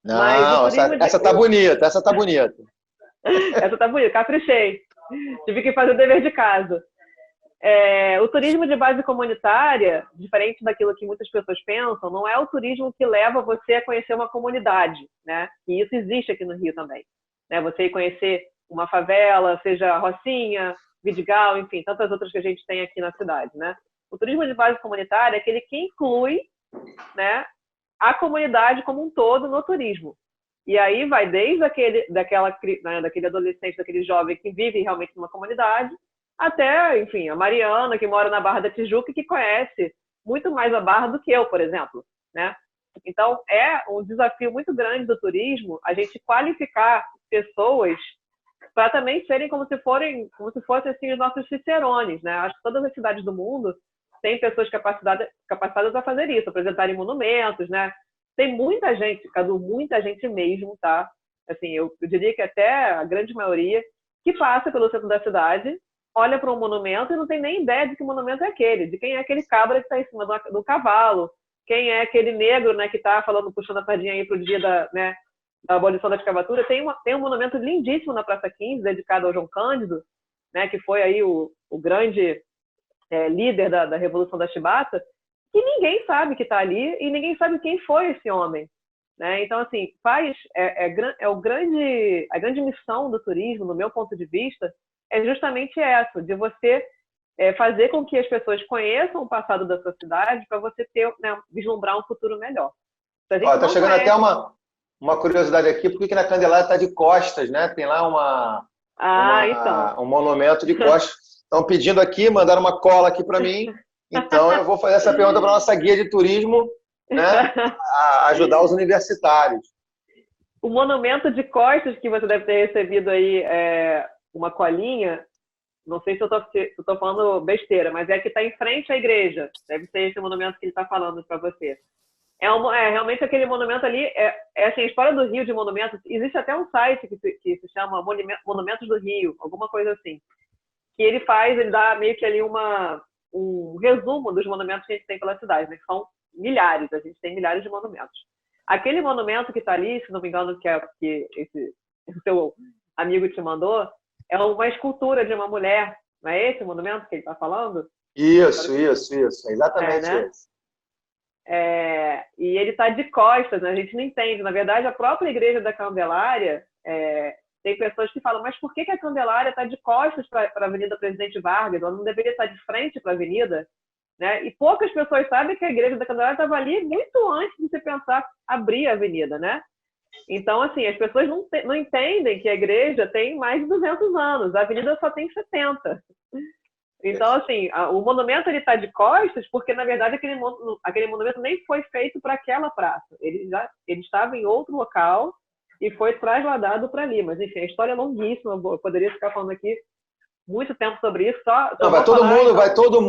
Não, essa tá bonita, essa tá bonita. Essa tá bonita, caprichei. Tive que fazer o dever de casa. O turismo de base comunitária, diferente daquilo que muitas pessoas pensam, não é o turismo que leva você a conhecer uma comunidade, né? E isso existe aqui no Rio também, né? Você ir conhecer uma favela, seja Rocinha, Vidigal, enfim, tantas outras que a gente tem aqui na cidade, né? O turismo de base comunitária é aquele que inclui, né, a comunidade como um todo no turismo. E aí vai desde daquele adolescente, daquele jovem que vive realmente numa comunidade, até, enfim, a Mariana, que mora na Barra da Tijuca e que conhece muito mais a Barra do que eu, por exemplo, né? Então, é um desafio muito grande do turismo a gente qualificar pessoas para também serem como se fossem assim, os nossos cicerones, né? Acho que todas as cidades do mundo têm pessoas capacitadas a fazer isso, apresentarem monumentos, né? Tem muita gente, Cadu, muita gente mesmo, tá? Assim, eu diria que até a grande maioria que passa pelo centro da cidade, olha para um monumento e não tem nem ideia de que monumento é aquele, de quem é aquele cabra que está em cima do cavalo, quem é aquele negro, né, que está puxando a sardinha aí para o dia da abolição da escravatura. Tem um monumento lindíssimo na Praça 15, dedicado ao João Cândido, né, que foi aí o grande líder da Revolução da Chibata, que ninguém sabe que está ali e ninguém sabe quem foi esse homem, né? Então, assim, a grande missão do turismo, no meu ponto de vista, é justamente essa, de você fazer com que as pessoas conheçam o passado da sua cidade para você vislumbrar um futuro melhor. Está chegando até uma curiosidade aqui, por que na Candelária está de costas, né? Tem lá um monumento de costas. Estão pedindo aqui, mandaram uma cola aqui para mim, então eu vou fazer essa pergunta para a nossa guia de turismo, né? A ajudar os universitários. O monumento de costas que você deve ter recebido aí uma colinha, não sei se eu estou falando besteira, mas é que está em frente à igreja. Deve ser esse monumento que ele está falando para você. Realmente aquele monumento ali, assim, a história do Rio de monumentos, existe até um site que se chama Monumentos do Rio, alguma coisa assim, que ele dá meio que ali um resumo dos monumentos que a gente tem pela cidade, né, que são milhares, a gente tem milhares de monumentos. Aquele monumento que está ali, se não me engano, que esse seu amigo te mandou, é uma escultura de uma mulher, não é esse o monumento que ele está falando? Isso, exatamente né? isso. E ele está de costas, né? A gente não entende. Na verdade, a própria igreja da Candelária, tem pessoas que falam, mas por que a Candelária está de costas para a Avenida Presidente Vargas? Ela não deveria estar de frente para a avenida? Né? E poucas pessoas sabem que a igreja da Candelária estava ali muito antes de você pensar abrir a avenida, né? Então, assim, as pessoas não entendem que a igreja tem mais de 200 anos, a avenida só tem 70. Então, assim, o monumento está de costas porque, na verdade, aquele monumento nem foi feito para aquela praça. Ele estava em outro local e foi trasladado para ali. Mas, enfim, a história é longuíssima, eu poderia ficar falando aqui muito tempo sobre isso. Vai todo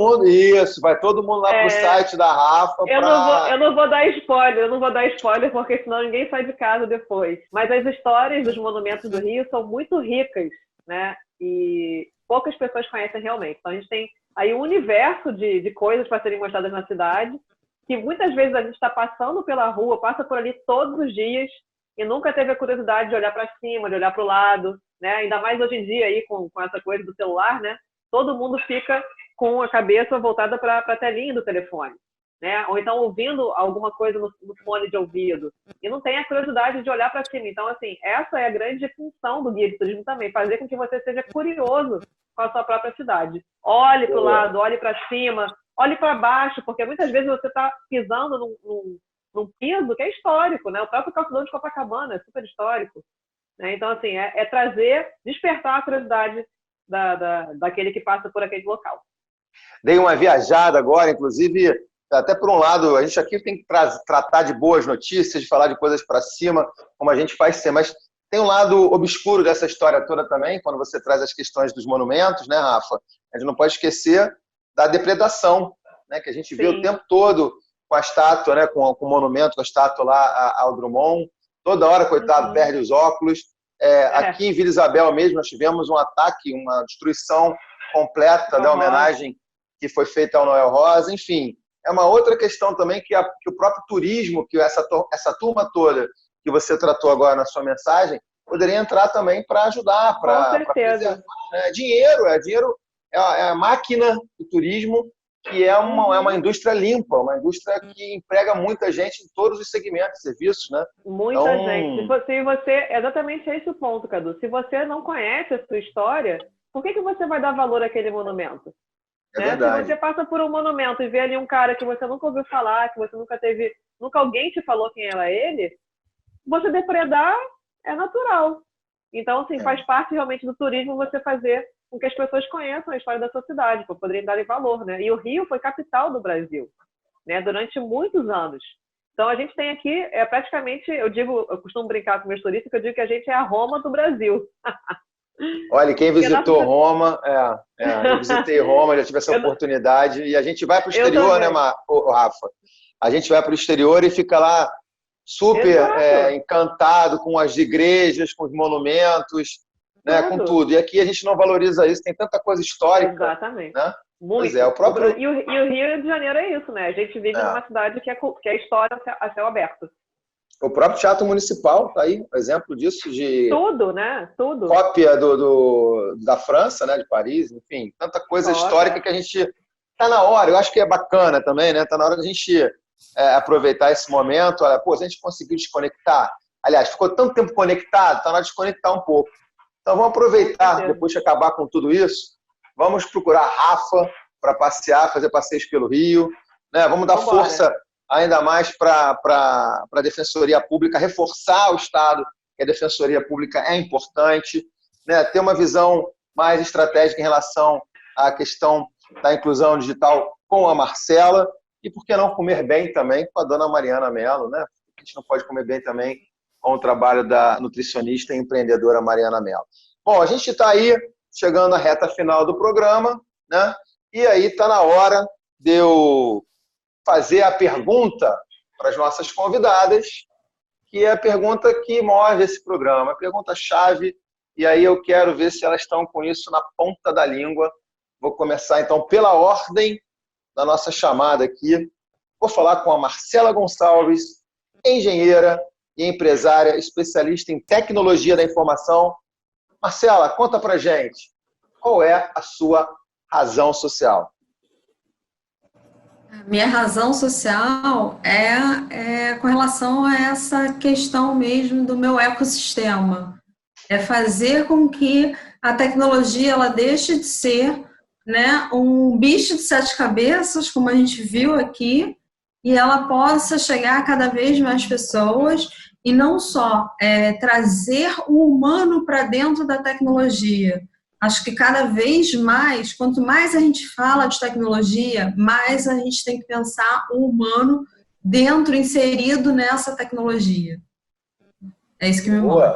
mundo lá pro site da Rafa. Eu não vou dar spoiler, porque senão ninguém sai de casa depois. Mas as histórias dos monumentos do Rio são muito ricas, né? E poucas pessoas conhecem realmente. Então a gente tem aí um universo de coisas para serem mostradas na cidade, que muitas vezes a gente está passando pela rua, passa por ali todos os dias e nunca teve a curiosidade de olhar para cima, de olhar para o lado, né? Ainda mais hoje em dia aí com essa coisa do celular, né? Todo mundo fica com a cabeça voltada para a telinha do telefone, né? Ou então ouvindo alguma coisa no fone de ouvido e não tem a curiosidade de olhar para cima. Então, assim, essa é a grande função do guia de turismo também, fazer com que você seja curioso com a sua própria cidade. Olhe para o lado, olhe para cima, olhe para baixo, porque muitas vezes você está pisando num piso que é histórico, né? O próprio calçador de Copacabana é super histórico, né? Então, assim, despertar a curiosidade daquele que passa por aquele local. Dei uma viajada agora, inclusive, até por um lado, a gente aqui tem que tratar de boas notícias, de falar de coisas para cima, como a gente faz sempre, mas tem um lado obscuro dessa história toda também, quando você traz as questões dos monumentos, né, Rafa? A gente não pode esquecer da depredação, né, que a gente vê o tempo todo com a estátua, né, com o monumento, com a estátua lá ao Drummond, toda hora, coitado, perde os óculos. Aqui em Vila Isabel mesmo, nós tivemos um ataque, uma destruição completa da homenagem que foi feita ao Noel Rosa, enfim. É uma outra questão também que o próprio turismo, que essa turma toda que você tratou agora na sua mensagem, poderia entrar também para ajudar, para preservar. Dinheiro é a máquina do turismo, que é uma indústria limpa, uma indústria que emprega muita gente em todos os segmentos de serviços, né? Muita gente. Se você, exatamente esse o ponto, Cadu. Se você não conhece a sua história, por que você vai dar valor àquele monumento? Verdade. Se você passa por um monumento e vê ali um cara que você nunca ouviu falar, que você nunca alguém te falou quem era ele, você depredar é natural. Então, assim, faz parte realmente do turismo você fazer com que as pessoas conheçam a história da sua cidade, para poderem dar valor, né? E o Rio foi capital do Brasil, né? Durante muitos anos. Então, a gente tem aqui, praticamente, eu costumo brincar com meus turistas, que eu digo que a gente é a Roma do Brasil. Olha, quem visitou Roma, eu visitei Roma, já tive essa oportunidade, e a gente vai para o exterior, né, Rafa? A gente vai para o exterior e fica lá super encantado com as igrejas, com os monumentos, né, com tudo. E aqui a gente não valoriza isso, tem tanta coisa histórica. Exatamente. Né? Muito. O próprio... E o Rio de Janeiro é isso, né? A gente vive numa cidade que é história a céu aberto. O próprio Teatro Municipal está aí, um exemplo disso, de tudo, né? Tudo. Cópia da França, né? De Paris, enfim, tanta coisa histórica que a gente está na hora. Eu acho que é bacana também, né? Está na hora da gente aproveitar esse momento. Olha, se a gente conseguiu desconectar, aliás, ficou tanto tempo conectado, está na hora de desconectar um pouco. Então vamos aproveitar, depois de acabar com tudo isso, vamos procurar Rafa para passear, fazer passeios pelo Rio, né? Vamos dar força ainda mais para a Defensoria Pública, reforçar o Estado, que a Defensoria Pública é importante, né? Ter uma visão mais estratégica em relação à questão da inclusão digital com a Marcela e, por que não, comer bem também com a dona Mariana Mello, né? A gente não pode comer bem também com o trabalho da nutricionista e empreendedora Mariana Mello. Bom, a gente está aí chegando à reta final do programa, né? E aí está na hora de eu fazer a pergunta para as nossas convidadas, que é a pergunta que move esse programa, a pergunta-chave, e aí eu quero ver se elas estão com isso na ponta da língua. Vou começar, então, pela ordem da nossa chamada aqui. Vou falar com a Marcela Gonçalves, engenheira e empresária, especialista em tecnologia da informação. Marcela, conta pra gente, qual é a sua razão social? Minha razão social é com relação a essa questão mesmo do meu ecossistema. É fazer com que a tecnologia ela deixe de ser, né, um bicho de sete cabeças, como a gente viu aqui, e ela possa chegar a cada vez mais pessoas e não só trazer o humano para dentro da tecnologia. Acho que cada vez mais, quanto mais a gente fala de tecnologia, mais a gente tem que pensar o humano dentro, inserido nessa tecnologia. É isso que me move.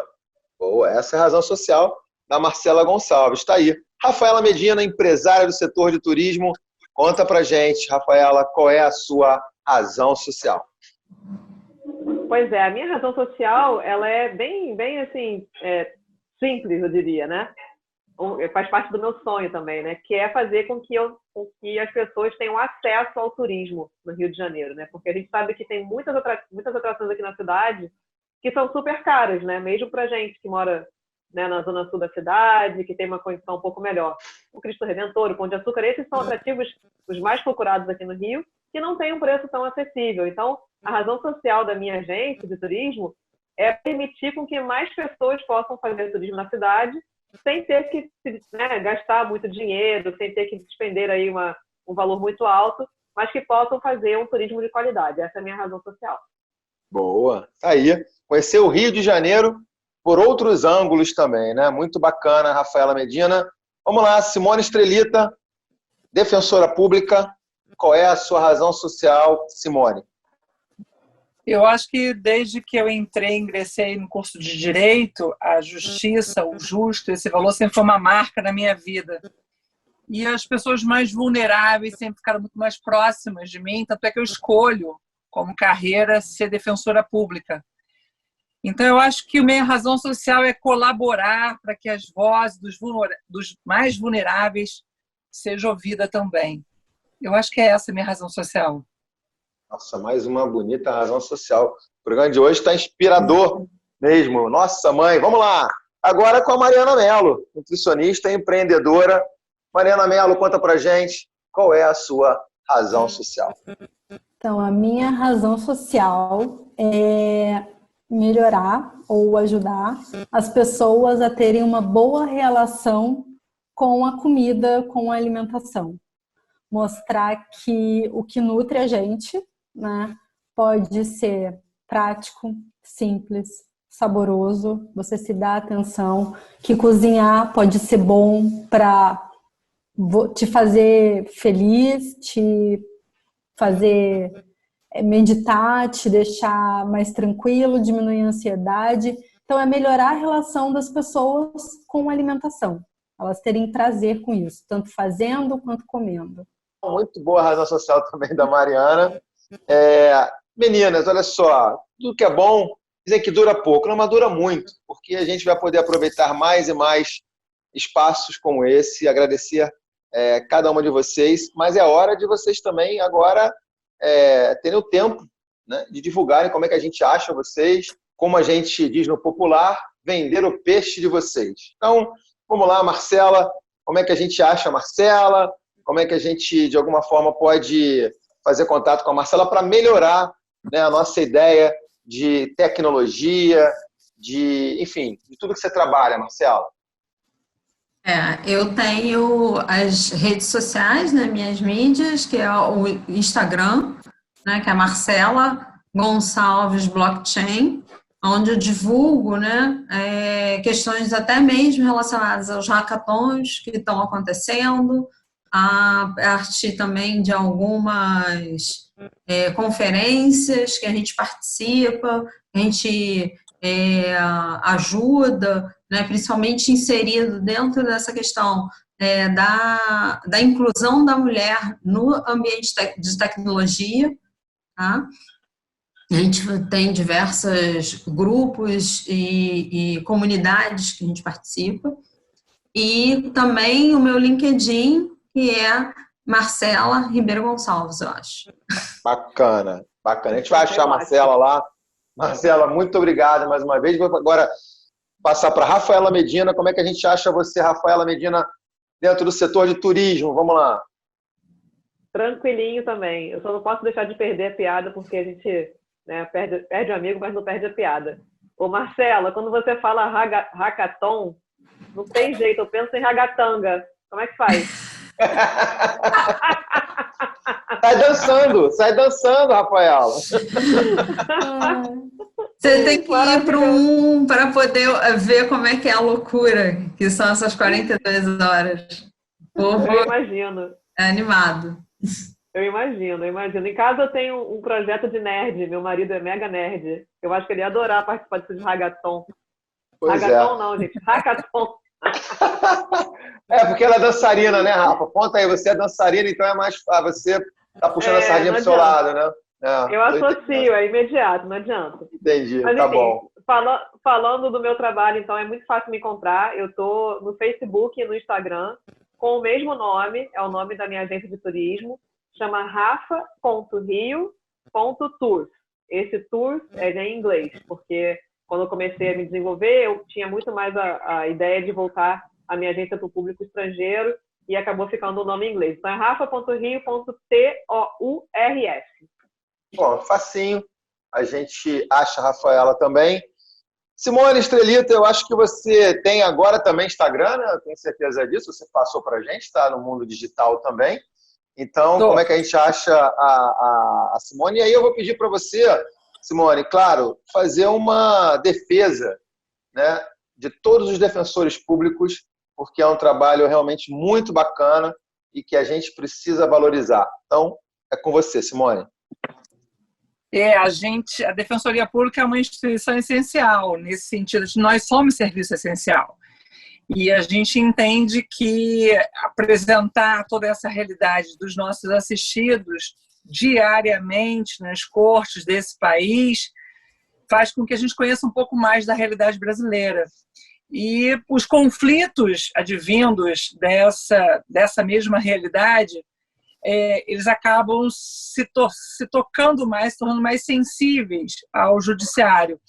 Boa, essa é a razão social da Marcela Gonçalves. Está aí. Rafaela Medina, empresária do setor de turismo. Conta pra gente, Rafaela, qual é a sua razão social? Pois é, a minha razão social, ela é bem assim, simples, eu diria, né? Faz parte do meu sonho também, né? Que é fazer com que as pessoas tenham acesso ao turismo no Rio de Janeiro, né? Porque a gente sabe que tem muitas atrações aqui na cidade que são super caras, né? Mesmo pra gente que mora, né, na zona sul da cidade, que tem uma condição um pouco melhor. O Cristo Redentor, o Pão de Açúcar, esses são atrativos os mais procurados aqui no Rio, que não tem um preço tão acessível. Então, a razão social da minha agência de turismo é permitir com que mais pessoas possam fazer turismo na cidade sem ter que, né, gastar muito dinheiro, sem ter que despender aí um valor muito alto, mas que possam fazer um turismo de qualidade. Essa é a minha razão social. Boa. Tá aí. Conhecer o Rio de Janeiro por outros ângulos também, né? Muito bacana, Rafaela Medina. Vamos lá, Simone Estrelita, defensora pública, qual é a sua razão social, Simone? Eu acho que desde que eu ingressei no curso de Direito, a justiça, o justo, esse valor sempre foi uma marca na minha vida. E as pessoas mais vulneráveis sempre ficaram muito mais próximas de mim, tanto é que eu escolho, como carreira, ser defensora pública. Então, eu acho que a minha razão social é colaborar para que as vozes dos mais vulneráveis sejam ouvidas também. Eu acho que é essa a minha razão social. Nossa, mais uma bonita razão social. O programa de hoje está inspirador mesmo. Nossa, mãe, vamos lá. Agora com a Mariana Mello, nutricionista e empreendedora. Mariana Mello, conta pra gente qual é a sua razão social. Então, a minha razão social é melhorar ou ajudar as pessoas a terem uma boa relação com a comida, com a alimentação. Mostrar que o que nutre a gente, né, pode ser prático, simples, saboroso, você se dá atenção, que cozinhar pode ser bom para te fazer feliz, te fazer meditar, te deixar mais tranquilo, diminuir a ansiedade. Então, é melhorar a relação das pessoas com a alimentação. Elas terem prazer com isso, tanto fazendo quanto comendo. Muito boa a razão social também da Mariana. Meninas, olha só, tudo que é bom, dizem que dura pouco, não, mas dura muito, porque a gente vai poder aproveitar mais e mais espaços como esse, agradecer cada uma de vocês, mas é hora de vocês também agora terem o tempo, né, de divulgarem como é que a gente acha vocês, como a gente diz no popular, vender o peixe de vocês. Então, vamos lá, Marcela, como é que a gente acha a Marcela? Como é que a gente, de alguma forma, pode fazer contato com a Marcela para melhorar, né, a nossa ideia de tecnologia, enfim, de tudo que você trabalha, Marcela? Eu tenho as redes sociais, né, minhas mídias, que é o Instagram, né, que é Marcela Gonçalves Blockchain, onde eu divulgo, né, questões até mesmo relacionadas aos hackathons que estão acontecendo, a parte também de algumas conferências que a gente participa, a gente ajuda, né, principalmente inserido dentro dessa questão da inclusão da mulher no ambiente de tecnologia, tá? A gente tem diversos grupos e comunidades que a gente participa, e também o meu LinkedIn, que é Marcela Ribeiro Gonçalves, eu acho. Bacana, bacana. A gente vai achar a Marcela lá. Marcela, muito obrigado mais uma vez. Vou agora passar para a Rafaela Medina. Como é que a gente acha você, Rafaela Medina, dentro do setor de turismo? Vamos lá. Tranquilinho também. Eu só não posso deixar de perder a piada, porque a gente, né, perde o amigo, mas não perde a piada. Ô, Marcela, quando você fala hackathon, não tem jeito, eu penso em ragatanga. Como é que faz? Sai dançando, Rafaela. Você tem que ir para poder ver como é que é a loucura, que são essas 42 horas. Eu imagino. É animado. Eu imagino. Em casa eu tenho um projeto de nerd, meu marido é mega nerd. Eu acho que ele ia adorar participar desse hackathon. Hackathon não, gente, hackathon. Porque ela é dançarina, né, Rafa? Conta aí, você é dançarina, então é mais você tá puxando a sardinha pro seu lado, né? Eu associo, é imediato, não adianta. Entendi, mas, tá enfim, bom. Falando do meu trabalho, então, é muito fácil me encontrar. Eu tô no Facebook e no Instagram com o mesmo nome, é o nome da minha agência de turismo, chama rafa.rio.tours. Esse tours é em inglês, porque quando eu comecei a me desenvolver, eu tinha muito mais a ideia de voltar a minha agência para o público estrangeiro e acabou ficando o nome em inglês. Então, é rafa.rio.tours. Bom, facinho. A gente acha a Rafaela também. Simone Estrelita, eu acho que você tem agora também Instagram, né? Eu tenho certeza disso. Você passou para a gente, está no mundo digital também. Então, como é que a gente acha a Simone? E aí eu vou pedir para você, Simone, claro, fazer uma defesa, né, de todos os defensores públicos porque é um trabalho realmente muito bacana e que a gente precisa valorizar. Então, é com você, Simone. A Defensoria Pública é uma instituição essencial, nesse sentido de nós somos serviço essencial. E a gente entende que apresentar toda essa realidade dos nossos assistidos diariamente nas cortes desse país faz com que a gente conheça um pouco mais da realidade brasileira. E os conflitos advindos dessa mesma realidade, eles acabam se tocando mais, se tornando mais sensíveis ao judiciário.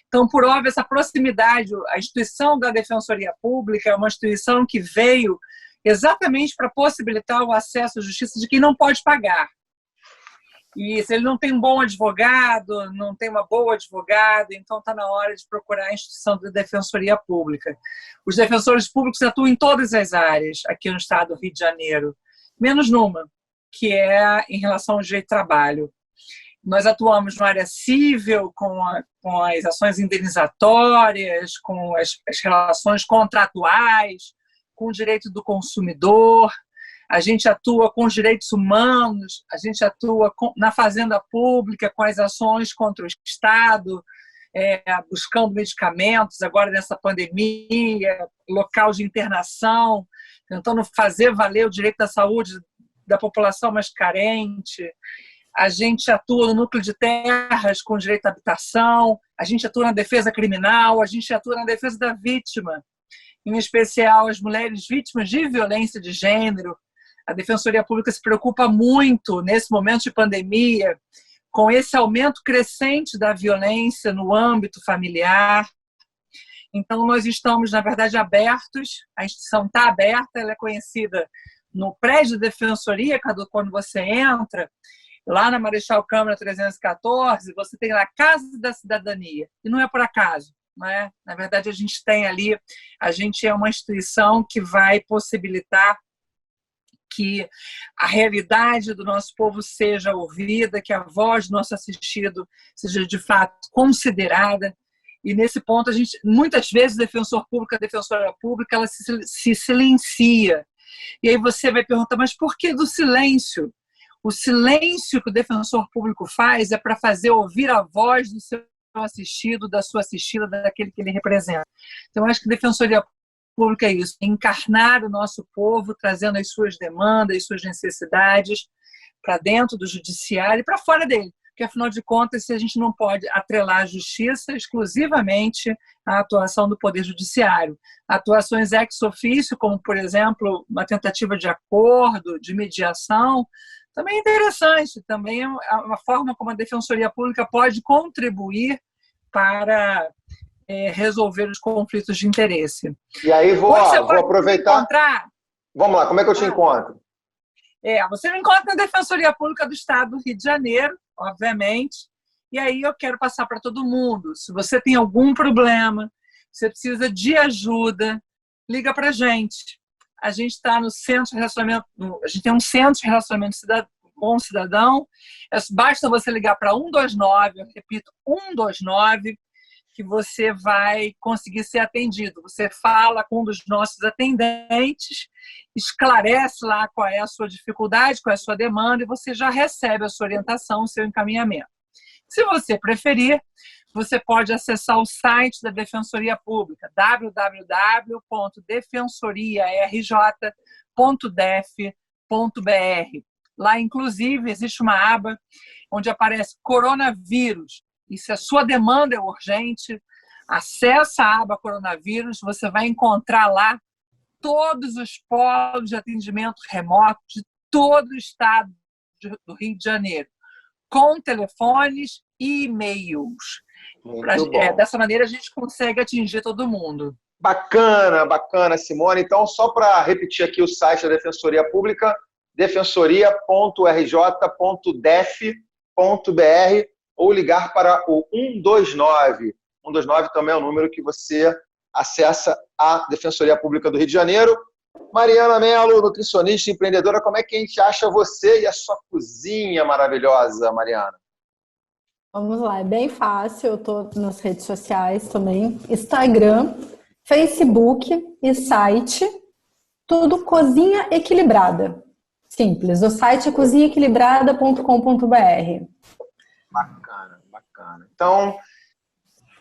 Então, por óbvio, essa proximidade, a instituição da Defensoria Pública é uma instituição que veio exatamente para possibilitar o acesso à justiça de quem não pode pagar. E se ele não tem um bom advogado, não tem uma boa advogada, então está na hora de procurar a instituição da Defensoria Pública. Os defensores públicos atuam em todas as áreas aqui no estado do Rio de Janeiro, menos numa, que é em relação ao direito de trabalho. Nós atuamos na área civil, com as ações indenizatórias, com as relações contratuais, com o direito do consumidor. A gente atua com os direitos humanos, a gente atua na fazenda pública, com as ações contra o Estado, buscando medicamentos, agora nessa pandemia, local de internação, tentando fazer valer o direito da saúde da população mais carente. A gente atua no núcleo de terras com direito à habitação, a gente atua na defesa criminal, a gente atua na defesa da vítima, em especial as mulheres vítimas de violência de gênero. A Defensoria Pública se preocupa muito, nesse momento de pandemia, com esse aumento crescente da violência no âmbito familiar. Então, nós estamos, na verdade, abertos, a instituição está aberta, ela é conhecida no prédio de Defensoria, quando você entra, lá na Marechal Câmara 314, você tem lá a Casa da Cidadania, e não é por acaso. Não é? Na verdade, a gente tem ali, a gente é uma instituição que vai possibilitar que a realidade do nosso povo seja ouvida, que a voz do nosso assistido seja de fato considerada. E nesse ponto, a gente, muitas vezes, o defensor público, a defensora pública, ela se silencia. E aí você vai perguntar, mas por que do silêncio? O silêncio que o defensor público faz é para fazer ouvir a voz do seu assistido, da sua assistida, daquele que ele representa. Então, eu acho que a Defensoria Pública é isso, encarnar o nosso povo, trazendo as suas demandas, as suas necessidades para dentro do judiciário e para fora dele. Porque, afinal de contas, a gente não pode atrelar a justiça exclusivamente à atuação do Poder Judiciário. Atuações ex officio, como, por exemplo, uma tentativa de acordo, de mediação, também é interessante, também é uma forma como a Defensoria Pública pode contribuir para resolver os conflitos de interesse. E aí vou aproveitar. Vamos lá, como é que eu te encontro? Você me encontra na Defensoria Pública do Estado do Rio de Janeiro, obviamente, e aí eu quero passar para todo mundo. Se você tem algum problema, você precisa de ajuda, liga para a gente. A gente está no centro de relacionamento, a gente tem um centro de relacionamento com o cidadão. Basta você ligar para 129, eu repito, 129, que você vai conseguir ser atendido. Você fala com um dos nossos atendentes, esclarece lá qual é a sua dificuldade, qual é a sua demanda, e você já recebe a sua orientação, o seu encaminhamento. Se você preferir, você pode acessar o site da Defensoria Pública, www.defensoriarj.def.br. Lá, inclusive, existe uma aba onde aparece coronavírus. E se a sua demanda é urgente, acessa a aba coronavírus, você vai encontrar lá todos os polos de atendimento remoto de todo o estado do Rio de Janeiro, com telefones e e-mails. Dessa maneira, a gente consegue atingir todo mundo. Bacana, bacana, Simone. Então, só para repetir aqui o site da Defensoria Pública, defensoria.rj.def.br, ou ligar para o 129. 129 também é o número que você acessa a Defensoria Pública do Rio de Janeiro. Mariana Mello, nutricionista, empreendedora, como é que a gente acha você e a sua cozinha maravilhosa, Mariana? Vamos lá, é bem fácil, eu estou nas redes sociais também, Instagram, Facebook e site, tudo Cozinha Equilibrada. Simples. O site é cozinhaequilibrada.com.br. Bacana, bacana. Então,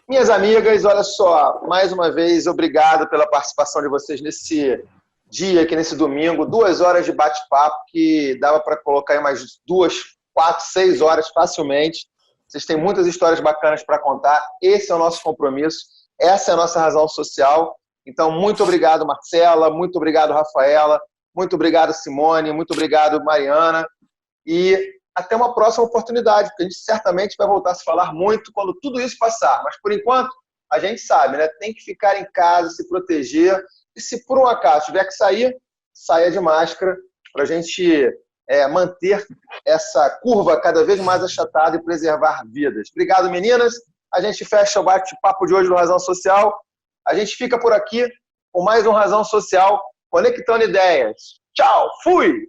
minhas amigas, olha só, mais uma vez, obrigado pela participação de vocês nesse dia, aqui nesse domingo, 2 horas de bate-papo, que dava para colocar aí mais 2, 4, 6 horas facilmente. Vocês têm muitas histórias bacanas para contar, esse é o nosso compromisso, essa é a nossa razão social. Então, muito obrigado, Marcela, muito obrigado, Rafaela, muito obrigado, Simone, muito obrigado, Mariana, e até uma próxima oportunidade, porque a gente certamente vai voltar a se falar muito quando tudo isso passar, mas por enquanto, a gente sabe, né? Tem que ficar em casa, se proteger, e se por um acaso tiver que sair, saia de máscara, para a gente manter essa curva cada vez mais achatada e preservar vidas. Obrigado, meninas. A gente fecha o bate-papo de hoje do Razão Social. A gente fica por aqui com mais um Razão Social, conectando ideias. Tchau, fui!